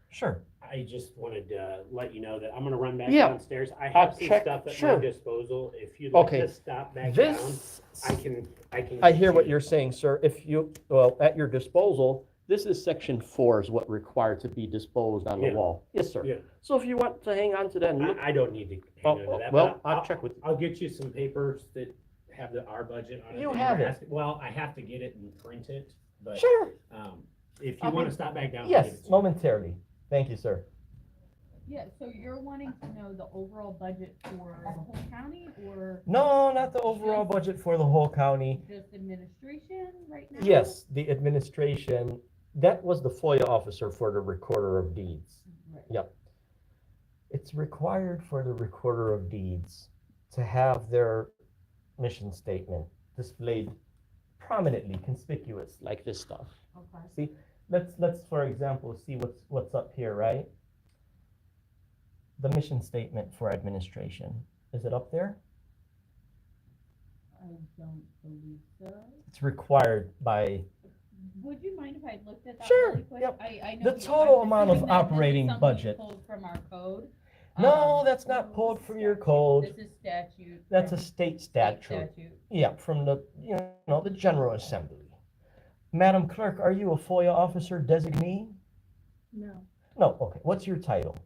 Sure. I just wanted to let you know that I'm gonna run back Yeah. downstairs. I I'll have some check- stuff at sure. my disposal. If you'd like Okay. to stop back down, This, I can. I hear what you're saying, sir. If you, well, at your disposal, this is section 4 is what required to be disposed on the Yeah. wall. Yes, sir. Yeah. So if you want to hang on to that and look, I don't need to Oh, hang on to that. well, but I'll check with you. I'll get you some papers that have our budget on it. You that have you're it. asking- Well, I have to get it and print it, but, sure. if you I'll wanna be- stop back down. I'll give it Yes, to you. momentarily. Thank you, sir. Yeah, so you're wanting to know the overall budget for the whole county or No, not the overall budget for the whole county. just administration right now? Yes, the administration, that was the FOIA officer for the recorder of deeds. Right. Yep. It's required for the recorder of deeds to have their mission statement displayed prominently, conspicuous, like this stuff. Okay. See, let's for example see what's up here, right? The mission statement for administration. Is it up there? I don't believe so. It's required by Would you mind if I looked at that Sure, really quick? yep. I know The you- total I'm amount of assuming that this is operating something budget. pulled from our code. No, that's not pulled from your code. This is statute. That's a from state state statute. Yeah, from the, the General Assembly. Madam Clerk, are you a FOIA officer designee? No, No, okay. What's your title?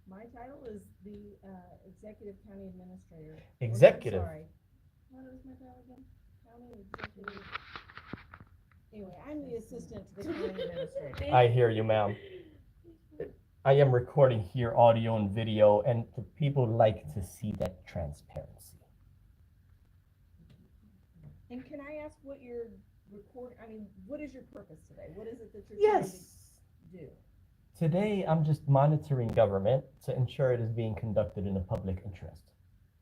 my title is the Executive County Administrator. Or, Executive. Sorry. What is my title again? County Executive. Anyway, I'm the Assistant to the County Administrator. I hear you, ma'am. I am recording here audio and video, and the people like to see that transparency. And can I ask what your what is your purpose today? What is it that you're trying Yes. to do? Today, I'm just monitoring government to ensure it is being conducted in the public interest.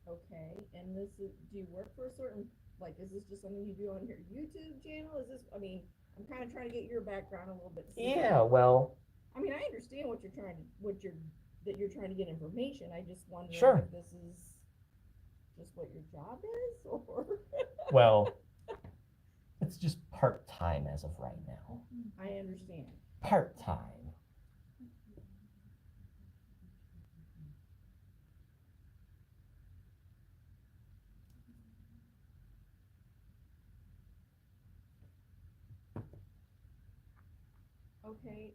Okay, and do you work for a certain like, is this just something you do on your YouTube channel? Is this, I mean, I'm kinda trying to get your background a little bit. to see what- Yeah, well, I mean, I understand what you're trying to, that you're trying to get information, I just wonder Sure. if this is just what your job is, or? well, it's just part-time as of right now. I understand. Part-time. Okay.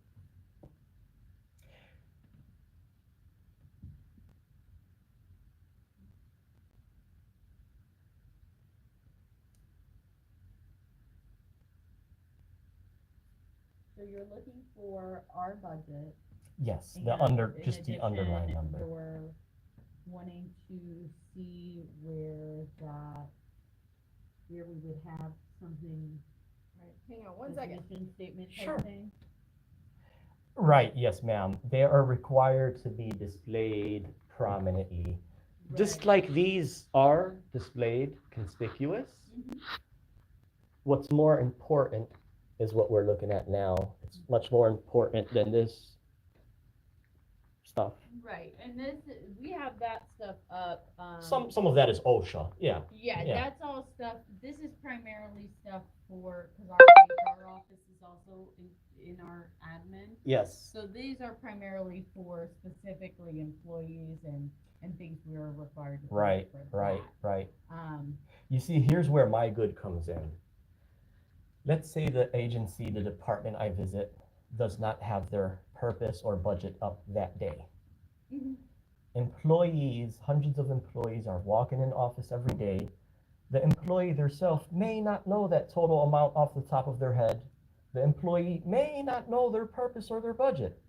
So you're looking for our budget. Yes, and in just the underlying addition, number. You're wanting to see where we would have something. Right, hang on one a second. mission statement type Sure. thing. Right, yes, ma'am. They are required to be displayed prominently. Just Right. like these are displayed conspicuous. Mhm. What's more important is what we're looking at now. It's much more important than this stuff. Right, and this, we have that stuff up, Some of that is OSHA, yeah. yeah, yeah. that's all stuff, this is primarily stuff for, cause our HR office is also in our admin. Yes. So these are primarily for specifically employees and things we are required to. do Right, for right, that. right. Um, You see, here's where my good comes in. Let's say the agency, the department I visit, does not have their purpose or budget up that day. mhm. Employees, hundreds of employees are walking in office every day. The employee themselves may not know that total amount off the top of their head. The employee may not know their purpose or their budget.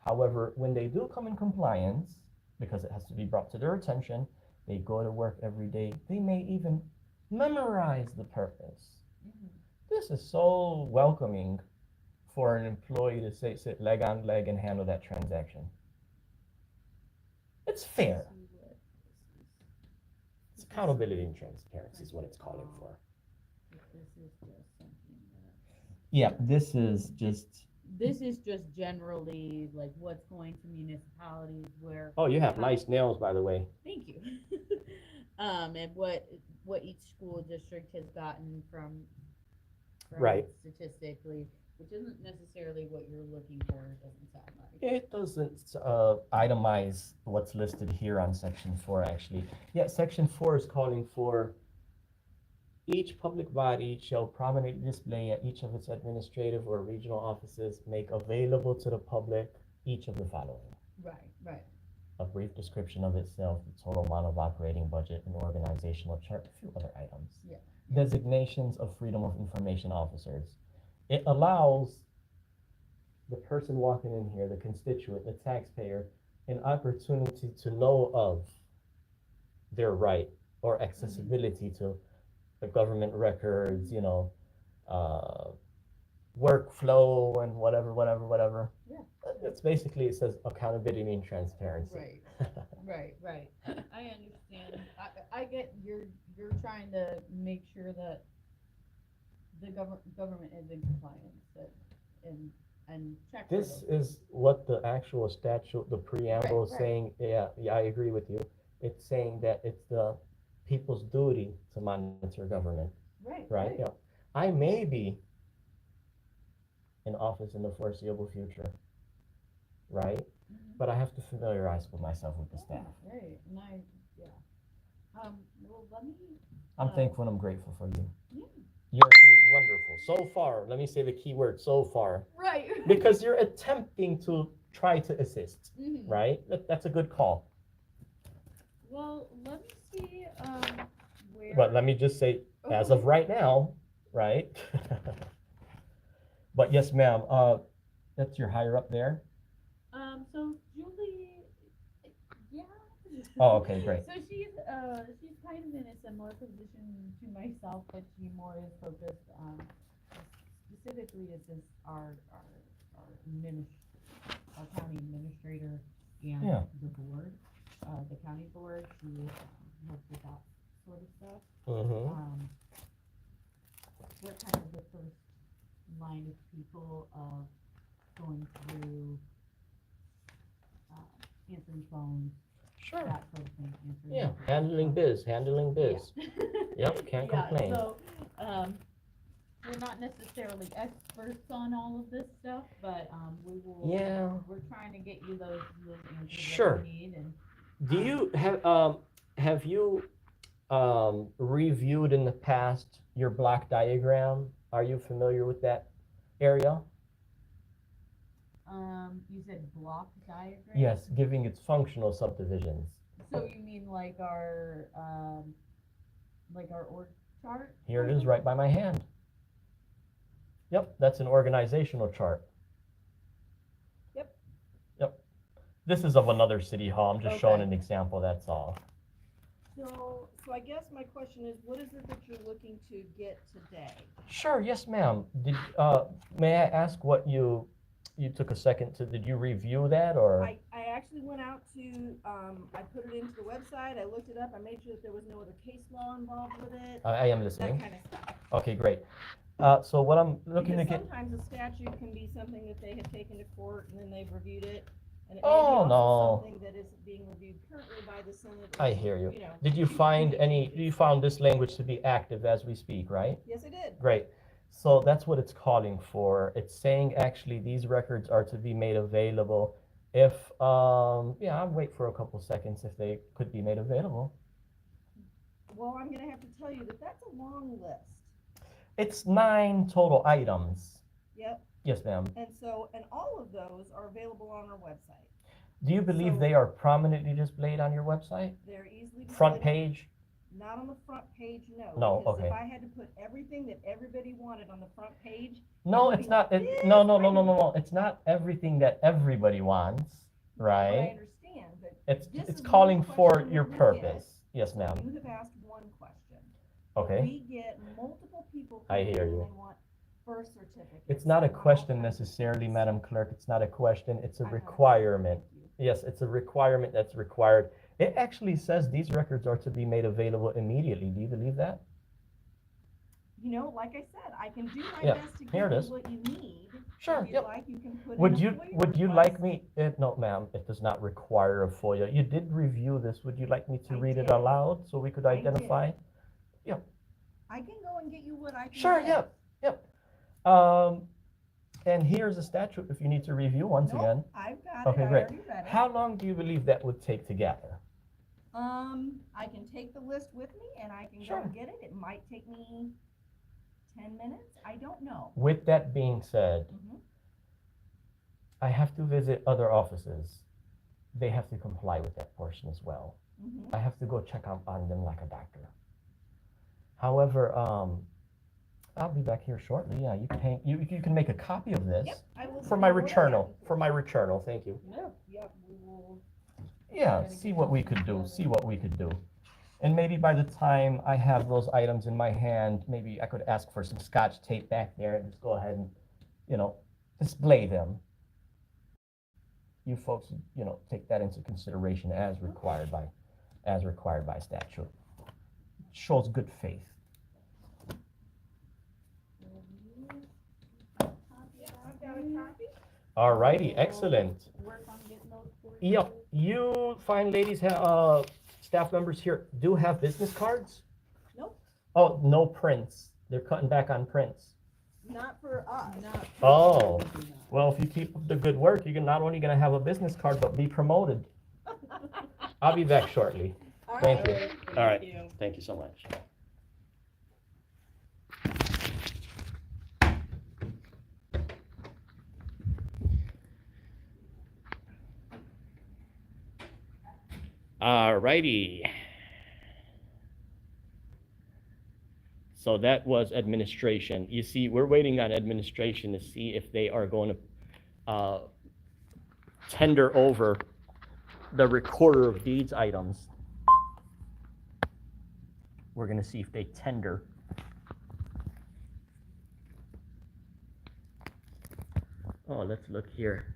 However, when they do come in compliance, because it has to be brought to their attention, they go to work every day. They may even memorize the purpose. Mhm. This is so welcoming for an employee to sit leg on leg and handle that transaction. It's fair. It's accountability and transparency is what it's calling for. This is just something that. Yeah, this is just generally like what's going to municipalities where. Oh, you have nice nails, by the way. Thank you. And what each school district has gotten from Right. statistically, which isn't necessarily what you're looking for, it doesn't sound like. It doesn't itemize what's listed here on section 4, actually. Yeah, section 4 is calling for each public body shall prominently display at each of its administrative or regional offices, make available to the public each of the following: Right. a brief description of itself, the total amount of operating budget, an organizational chart, a few other items. Yeah. Designations of Freedom of Information officers. It allows the person walking in here, the constituent, the taxpayer, an opportunity to know of their right or accessibility to the government records, workflow and whatever. Yeah. It's basically, it says accountability and transparency. Right. I understand. I get you're trying to make sure that the government is in compliance and check. for This those. is what the actual statute, the preamble is Right. saying. Yeah, I agree with you. It's saying that it's the people's duty to monitor government, right? Yeah. I may be in office in the foreseeable future, right? Mhm. But I have to familiarize myself with the staff. Right, and well, let me. I'm thankful and I'm grateful for you. Yeah. You're wonderful. So far, let me say the key word, so far. Right. Because you're attempting to try to assist, Mhm. right? That's a good call. Well, let me see, where. But let me just say, as of right now, right? But yes, ma'am, that's your higher up there. So Julie, yeah. Oh, okay, great. So she's kind of in a similar position to myself, but she more is focused on, specifically is this our county administrator and Yeah. the board, the county board, she works with that sort of stuff. Mm-hmm. line of people of going through, answering phones, Sure. that sort of thing. Answering Yeah, messages, handling so- biz, handling biz. Yeah. Yep, can't Yeah, complain. so, we're not necessarily experts on all of this stuff, but, we will. Yeah. We're trying to get you those answers Sure. that you need, and Do you have you reviewed in the past your block diagram? Are you familiar with that area? you said block diagram? Yes, giving its functional subdivisions. So you mean like our org chart? Here it is right by my hand. Yep, that's an organizational chart. Yep. Yep. This is of another city hall. I'm just showing Okay. an example, that's all. So I guess my question is, what is it that you're looking to get today? Sure, yes, ma'am. May I ask what you took a second to, did you review that or? I actually went out to, I put it into the website, I looked it up, I made sure that there was no other case law involved with it, I am that listening. kind of stuff. Okay, great. So what I'm looking to Because get, sometimes a statute can be something that they have taken to court and then they've reviewed it. And it may be Oh, also no. something that is being reviewed currently by the Senate. I hear you. know. Did you find you found this language to be active as we speak, right? Yes, I did. Great. So that's what it's calling for. It's saying actually these records are to be made available if, yeah, I'll wait for a couple seconds if they could be made available. Well, I'm gonna have to tell you that that's a long list. It's 9 total items. Yep, Yes, ma'am. and all of those are available on our website. Do you believe So- they are prominently displayed on your website? They're easily. Front displayed. page? Not on the front page, no. No, Because okay. if I had to put everything that everybody wanted on the front page. No, would it's be not. this No. It's not everything that everybody wants, I right? understand, but It's this it's is calling one for question your that we purpose. Yes, you ma'am. have asked one question. But Okay. we get multiple people. I coming hear in you. and want birth certificates. It's not a and all question kinds of necessarily, things. Madam Clerk. It's not a question. It's a I know. requirement. Thank you. Yes, it's a requirement that's required. It actually says these records are to be made available immediately. Do you believe that? You know, like I said, I can do my Yeah, best to here give it you is. what you need. Sure, If you'd yep. like, you can put in Would a you FOIA like request. me? No, ma'am. It does not require a FOIA. You did review this. Would you like me to I read it did. aloud so we could I did. identify? I can go and get you what I can Sure. get. Yep. And here's a statute if you need to review once Nope, again. I've got Okay, it, I great. already read it. How long do you believe that would take to gather? I can take the list with me and I can go Sure. and get it. It might take me 10 minutes. I don't know. With that being said, Mhm. I have to visit other offices. They have to comply with that portion as well. Mhm. I have to go check on them like a doctor. However, I'll be back here shortly. Yeah, you can make a copy of this Yep, I will. for my send you what I returnal. have. For my returnal, thank you. Yep, we will. Yeah, see what we could do. See what we could do. And maybe by the time I have those items in my hand, maybe I could ask for some scotch tape back there and just go ahead and, display them. You folks, take that into consideration as required by statute. Shows good faith. I've got a copy. All righty, excellent. Work on getting those for you. Yep, you fine ladies, staff members here do have business cards? Nope. Oh, no prints. They're cutting back on prints. Not for us. Oh, well, if you keep up the good work, you're not only gonna have a business card, but be promoted. I'll be back shortly. All Thank you. right. All right, you. thank you so much. All righty. So that was administration. You see, we're waiting on administration to see if they are going to tender over the recorder of deeds items. We're going to see if they tender. Oh, let's look here.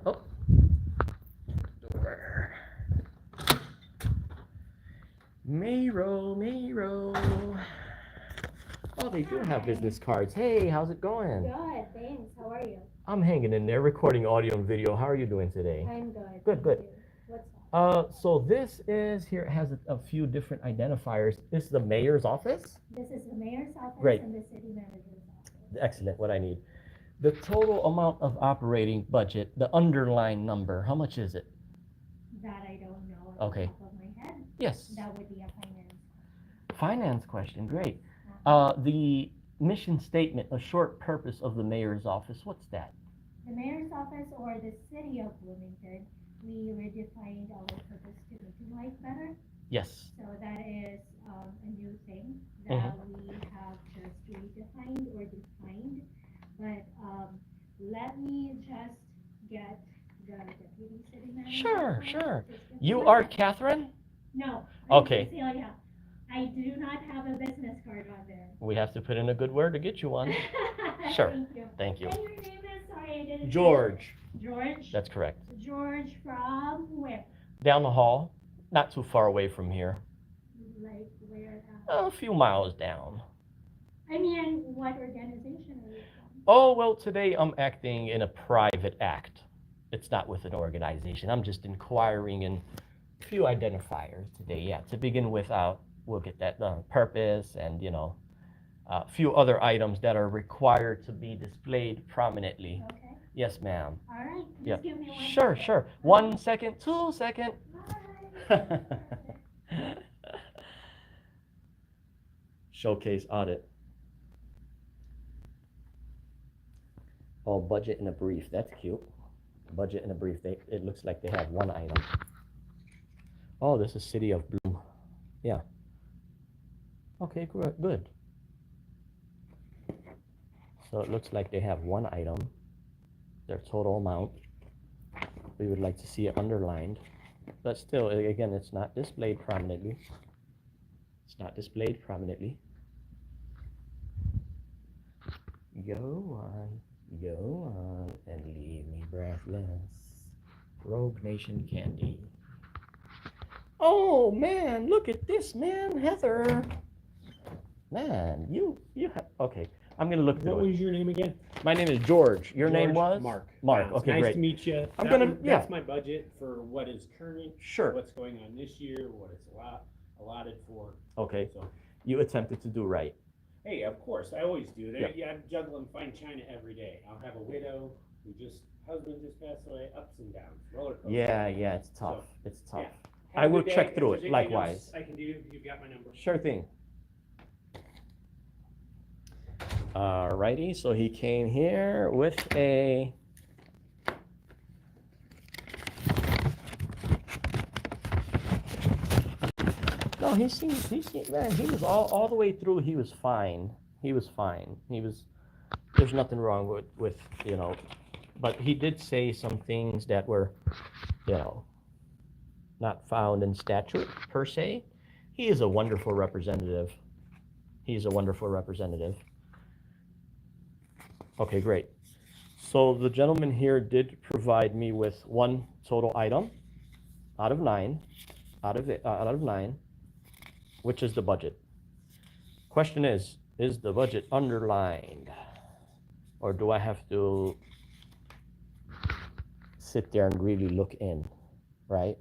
Oh. Door. Mayro. Oh, they do have business cards. Hey, how's it going? Good, thanks. How are you? I'm hanging in there, recording audio and video. How are you doing today? I'm good. Good, thank good. you. What's up? So this is here. It has a few different identifiers. This is the mayor's office. This is the mayor's office Great. and the city manager's office. Excellent. What I need. The total amount of operating budget, the underlying number. How much is it? That I don't know off Okay. the top of my head. Yes. That would be a finance. Finance question. Great. Uh, The mission statement, a short purpose of the mayor's office. What's that? The mayor's office or the city of Bloomington, we redefined our purpose to making life better. Yes. So that is a new thing that we have just redefined or defined. But let me just get the deputy city manager. Sure, on. sure. Just give me You one are second. Catherine? No. I'm Okay. Cecilia. I do not have a business card on there. We have to put in a good word to get you one. Sure. Thank you. Thank you. And your name is, sorry, I didn't. George. George? That's correct. George from where? Down the hall, not too far away from here. Like where? A few miles down. I mean, what organization are you from? Oh, well, today I'm acting in a private act. It's not with an organization. I'm just inquiring in a few identifiers today. Yeah, to begin with, we'll get that purpose and, a few other items that are required to be displayed prominently. Okay, Yes, ma'am. all right, Yep. just give me one. Sure, second. sure. 1 second, 2 second. Bye. Showcase audit. Oh, budget in a brief. That's cute. Budget in a brief. It looks like they have one item. Oh, this is City of Bloom. Yeah. Okay, good. So it looks like they have one item, their total amount. We would like to see it underlined, but still, again, it's not displayed prominently. It's not displayed prominently. Go on, and leave me breathless. Rogue Nation candy. Oh man, look at this, man, Heather. Man, you have, okay. I'm gonna look What through it. was your name again? My name is George. Your name was? Mark. Mark, Yeah, it's okay, nice great. to meet you. Yeah. That's my budget for what is current, Sure. what's going on this year, what it's allotted for. Okay, So, you attempted to do right. hey, of course, I always do. Yep. Yeah, I'm juggling fine china every day. I'll have a widow who husband just passed away, ups and downs, roller coaster. Yeah, it's tough. It's tough. yeah. I Have a will good day. check If through there's it, anything likewise. else I can do, you've got my number. Sure thing. Alrighty, so he came here with a no, he seemed, man, he was all the way through, he was fine. There's nothing wrong with, but he did say some things that were, not found in statute per se. He is a wonderful representative. Okay, great. So the gentleman here did provide me with one total item out of nine, which is the budget. Question is the budget underlined? Or do I have to sit there and really look in, right?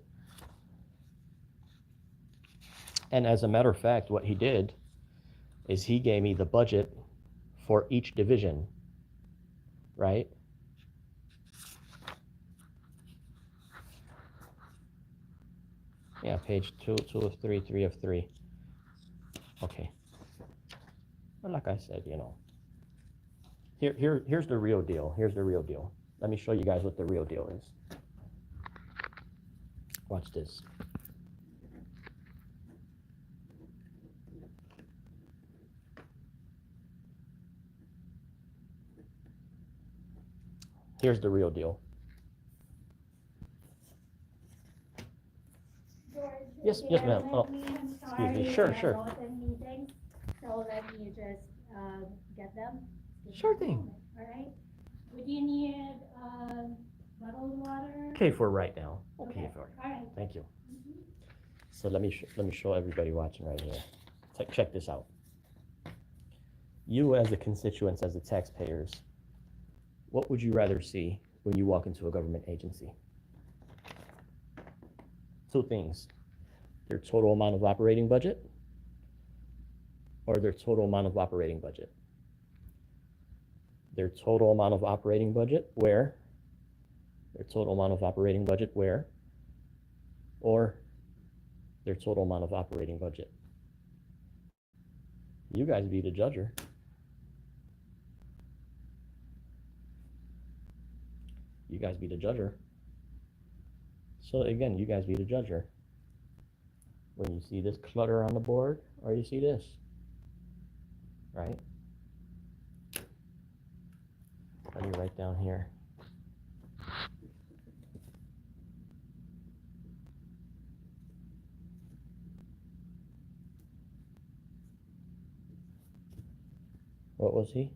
And as a matter of fact, what he did is he gave me the budget for each division, right? Yeah, page 2 of 3, 3 of 3. Okay. Well, like I said, here's the real deal. Let me show you guys what the real deal is. Watch this. Here's the real deal. George, Yes, bear ma'am. with Oh, me. I'm excuse me. sorry, Sure, I have sure. lots of meetings, so let me just get them. Give me Sure a thing. moment, all right? Would you need bottled water? Okay for right now. Okay for. All right. Thank you. Mhm. So let me show everybody watching right here. Check this out. You as the constituents, as the taxpayers, what would you rather see when you walk into a government agency? Two things: their total amount of operating budget or their total amount of operating budget. Their total amount of operating budget where? Their total amount of operating budget where? Or their total amount of operating budget. You guys be the judger. You guys be the judger. So again, you guys be the judger. When you see this clutter on the board, or you see this, right? Let me write down here. What was he?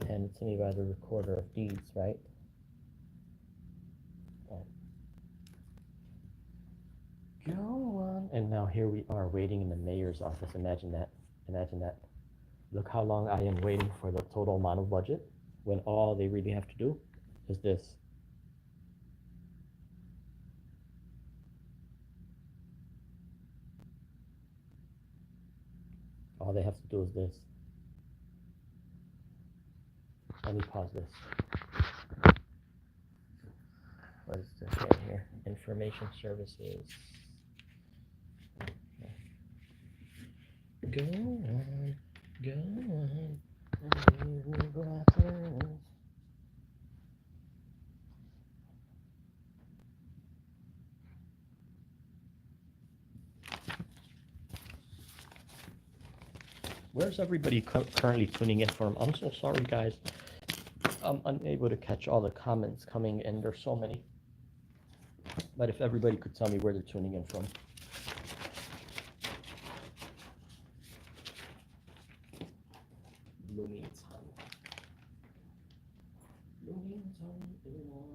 Handed to me by the recorder of deeds, right? Go on. And now here we are waiting in the mayor's office. Imagine that. Imagine that. Look how long I am waiting for the total amount of budget when all they really have to do is this. All they have to do is this. Let me pause this. What is this right here? Information services. Go on, go on. Where's everybody currently tuning in from? I'm so sorry, guys. I'm unable to catch all the comments coming in. There's so many. But if everybody could tell me where they're tuning in from. Bloomington, Illinois.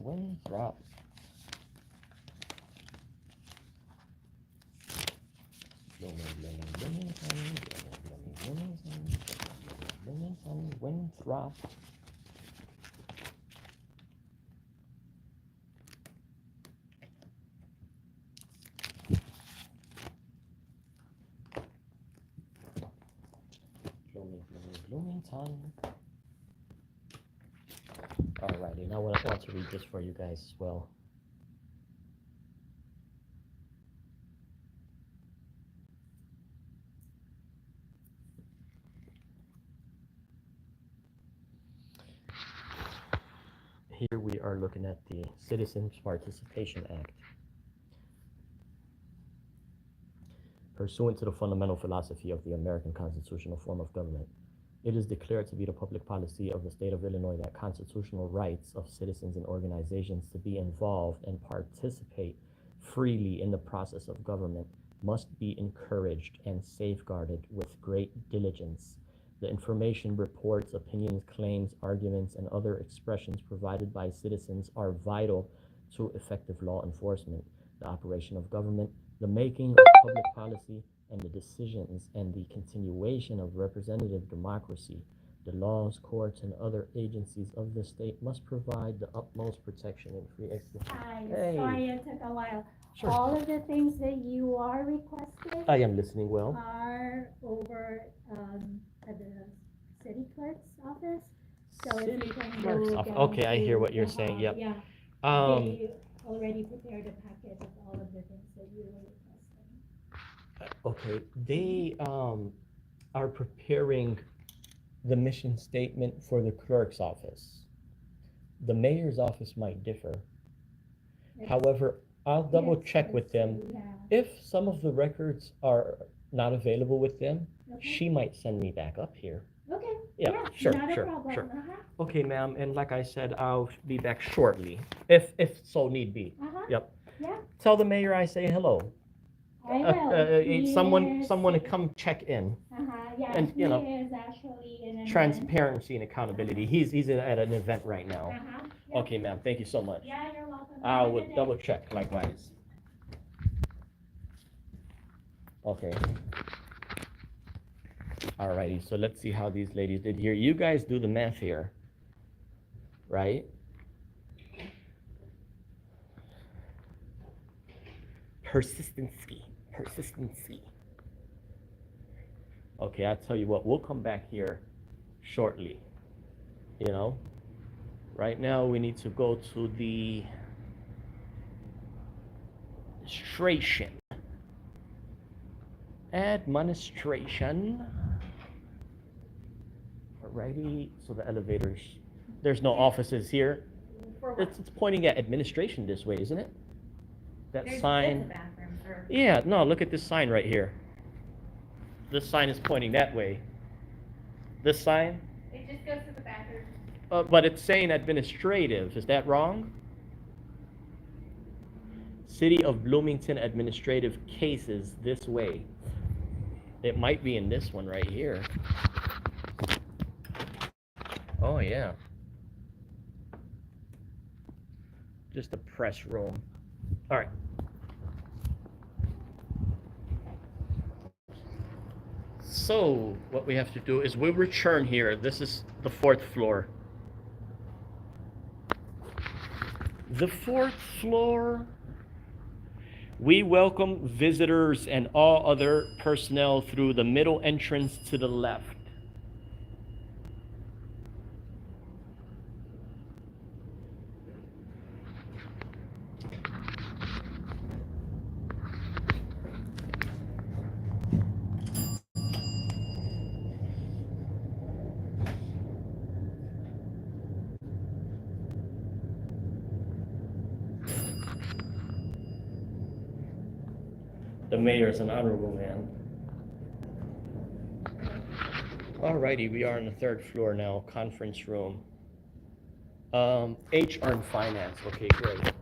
Winthrop. Winthrop. Bloomington. Alrighty, now I want to read this for you guys as well. Here we are looking at the Citizens Participation Act. Pursuant to the fundamental philosophy of the American constitutional form of government, it is declared to be the public policy of the state of Illinois that constitutional rights of citizens and organizations to be involved and participate freely in the process of government must be encouraged and safeguarded with great diligence. The information, reports, opinions, claims, arguments, and other expressions provided by citizens are vital to effective law enforcement, the operation of government, the making of public policy, and the decisions and the continuation of representative democracy. The laws, courts, and other agencies of the state must provide the utmost protection and free exercise. Hi, sorry it took a while. Sure. All of the things that you are requesting I am listening well. are over at the city clerk's office. So if you can Clerk's go office. down Okay, I hear to what you're the saying. hall. Yep. Yeah, they already prepared a packet of all of the things that you were requesting. Okay, they are preparing the mission statement for the clerk's office. The mayor's office might differ. However, I'll double check with them. Yeah. If some of the records are not available with them, Okay. she might send me back up here. Okay. Yeah, sure, not sure, a problem. sure. Uh-huh. Okay, ma'am, and like I said, I'll be back shortly, if so need be. Uh-huh. Yep. Yeah. Tell the mayor I say hello. I will. He Someone to is- come check in. Yes, and, he you know, is actually in an event. Transparency and accountability. He's at an event right now. Yeah. Okay, ma'am. Thank you so much. Yeah, you're welcome. I Have a would good day. double check likewise. Okay. Alrighty, so let's see how these ladies did here. You guys do the math here, right? Persistency. Okay, I'll tell you what, we'll come back here shortly. You know, right now we need to go to the administration. Alrighty, so the elevators, there's no offices here. It's pointing at administration this way, isn't it? That sign. Yeah, no, look at this sign right here. This sign is pointing that way. This sign? It just goes to the bathroom. But it's saying administrative. Is that wrong? City of Bloomington administrative cases this way. It might be in this one right here. Oh, yeah. Just a press room. All right. So what we have to do is we'll return here. This is the 4th floor. The 4th floor. We welcome visitors and all other personnel through the middle entrance to the left. The mayor is an honorable man. Alrighty, we are on the 3rd floor now, conference room. HR and finance, okay, great.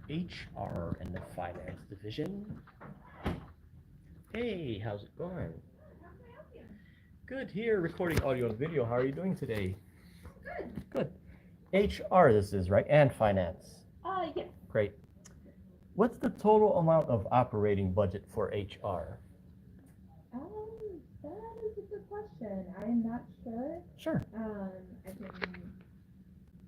HR and the finance division. Hey, how's it going? Good, here, recording audio and video. How are you doing today? Good. HR this is, right? And finance. Yeah. Great. What's the total amount of operating budget for HR? That is a good question. I'm not sure. Sure. I can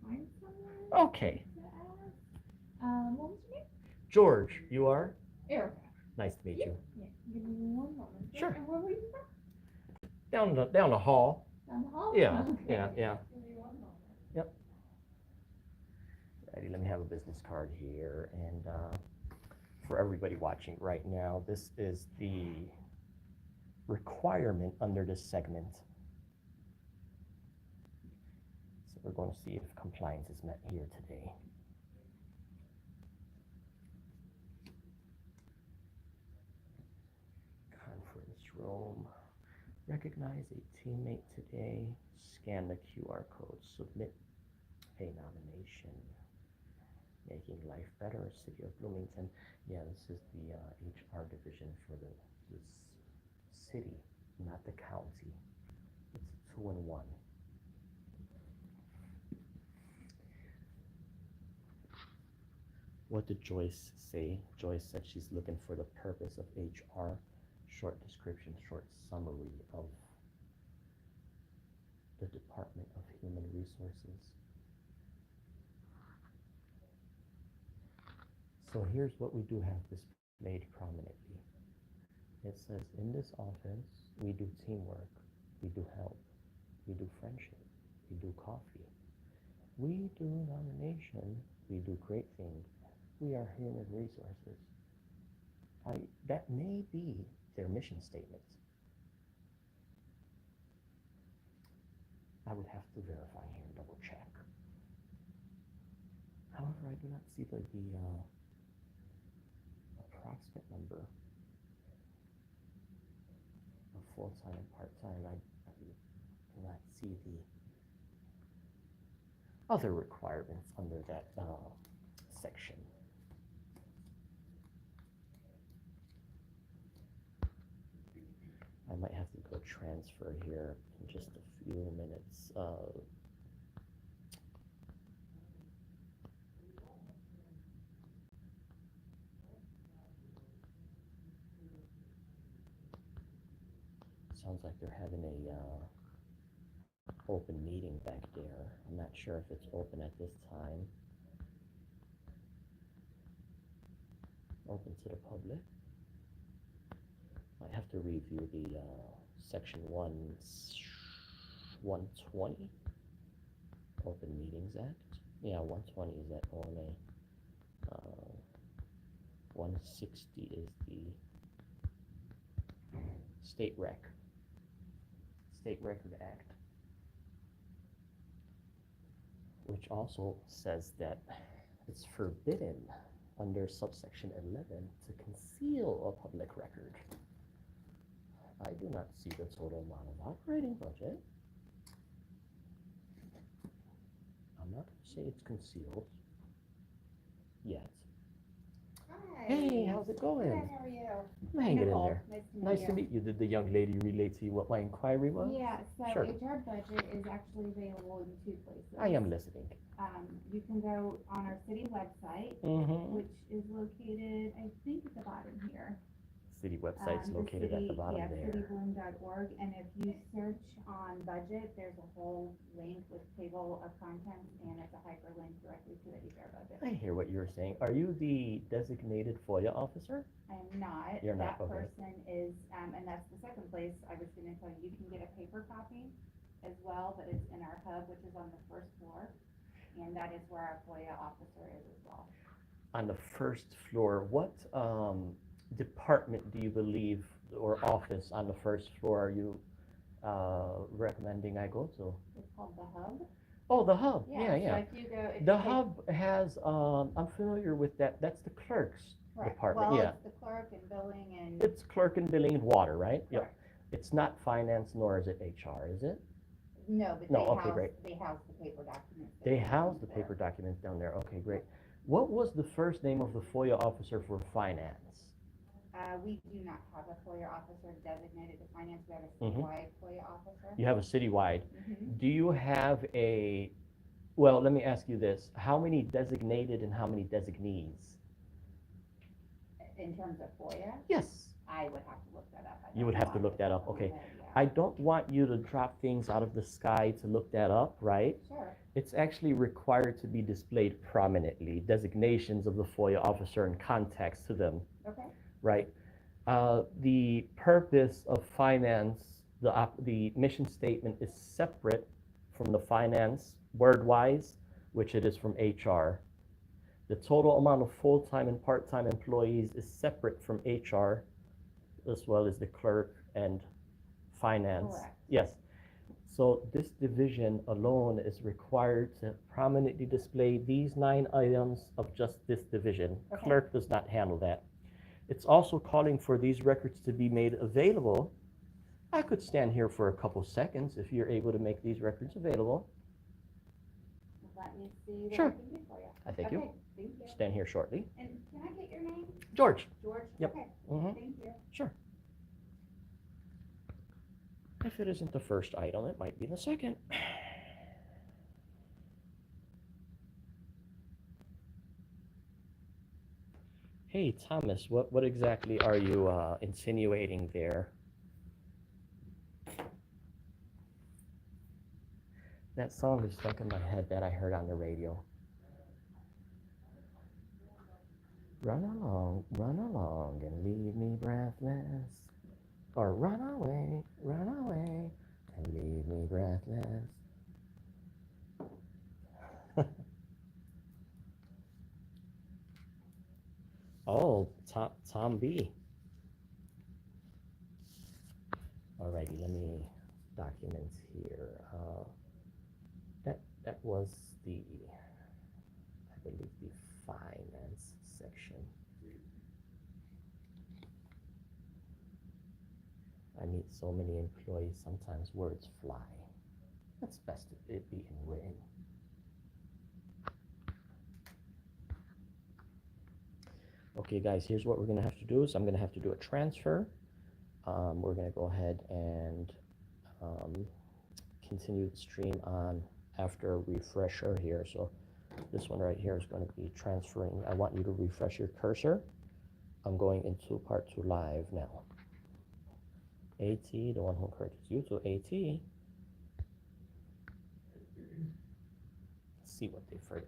find someone Okay. to ask. What was your name? George, you are? Erica. Nice to meet you. Yeah, give me one moment. Sure. And where were you from? Down the hall. Down the hall? Yeah, Okay. yeah. Give me one moment. Yep. Righty, let me have a business card here. And for everybody watching right now, this is the requirement under this segment. So we're going to see if compliance is met here today. Conference room. Recognize a teammate today. Scan the QR code. Submit a nomination. Making life better. City of Bloomington. Yeah, this is the HR division for the city, not the county. It's 2-in-1. What did Joyce say? Joyce said she's looking for the purpose of HR. Short description, short summary of the Department of Human Resources. So here's what we do have displayed prominently. It says, in this office, we do teamwork, we do help, we do friendship, we do coffee, we do nomination, we do great things, we are human resources. That may be their mission statement. I would have to verify here and double check. However, I do not see the approximate number of full-time and part-time. I do not see the other requirements under that section. I might have to go transfer here in just a few minutes. Sounds like they're having a open meeting back there. I'm not sure if it's open at this time. Open to the public. Might have to review the section 120 Open Meetings Act. Yeah, 120 is that only. 160 is the State Record Act, which also says that it's forbidden under subsection 11 to conceal a public record. I do not see the total amount of operating budget. I'm not going to say it's concealed yet. Hi. Hey, how's it going? Good, how are you? I'm hanging in Nicole, there. Nice to meet you. Did the young lady relate to you what my inquiry was? Yeah, so Sure. HR budget is actually available in two places. I am listening. You can go on our city website, Mm-hmm. which is located, I think at the bottom here. City website's located at the bottom there. Citybloom.org, and if you search on budget, there's a whole link with table of contents, and it's a hyperlink directly to the HR budget. I hear what you're saying. Are you the designated FOIA officer? I am not. You're not, That okay. person is, and that's the second place I was gonna tell you, you can get a paper copy as well, but it's in our hub, which is on the first floor, and that is where our FOIA officer is as well. On the first floor, what department do you believe, or office on the first floor are you recommending I go to? It's called the hub. Oh, the hub. So Yeah. if you go, if The you take- hub has, I'm familiar with that. That's the clerk's Correct. department. Well, Yeah. it's the clerk and billing and. It's clerk and billing and water, right? Yep. Correct. It's not finance nor is it HR, is it? No, but No, they okay, house, great. they house the paper documents. that They you house need the for. paper documents down there. Okay, great. What was the first name of the FOIA officer for finance? We do not have a FOIA officer designated to finance, we have a Mhm. citywide FOIA officer. You have a citywide. Mhm. Do you have well, let me ask you this. How many designated and how many designees? In terms of FOIA, Yes. I would have to look that up. I You don't would know have to off look the that top up, of my okay. head, yeah. I don't want you to drop things out of the sky to look that up, right? Sure. It's actually required to be displayed prominently, designations of the FOIA officer and context to them, Okay. right? The purpose of finance, the mission statement is separate from the finance word-wise, which it is from HR. The total amount of full-time and part-time employees is separate from HR, as well as the clerk and finance. Correct. Yes. So this division alone is required to prominently display these 9 items of just this division. Okay. Clerk does not handle that. It's also calling for these records to be made available. I could stand here for a couple seconds if you're able to make these records available. Let me see what Sure. I can do for you. I thank you. Okay, thank you. Stand here shortly. And can I get your name? George. George? Yep. Okay, Mhm. thank you. Sure. If it isn't the first item, it might be the second. Hey, Thomas, what exactly are you insinuating there? That song is stuck in my head that I heard on the radio. Run along and leave me breathless. Or run away and leave me breathless. Oh, Tom B. Alrighty, let me documents here. That was the, I believe, the finance section. I meet so many employees, sometimes words fly. That's best if it be in written. Okay, guys, here's what we're gonna have to do. So I'm gonna have to do a transfer. we're going to go ahead and continue the stream on after a refresher here. So this one right here is going to be transferring. I want you to refresh your cursor. I'm going into part 2 live now. AT, the one who encourages you to AT. Let's see what they further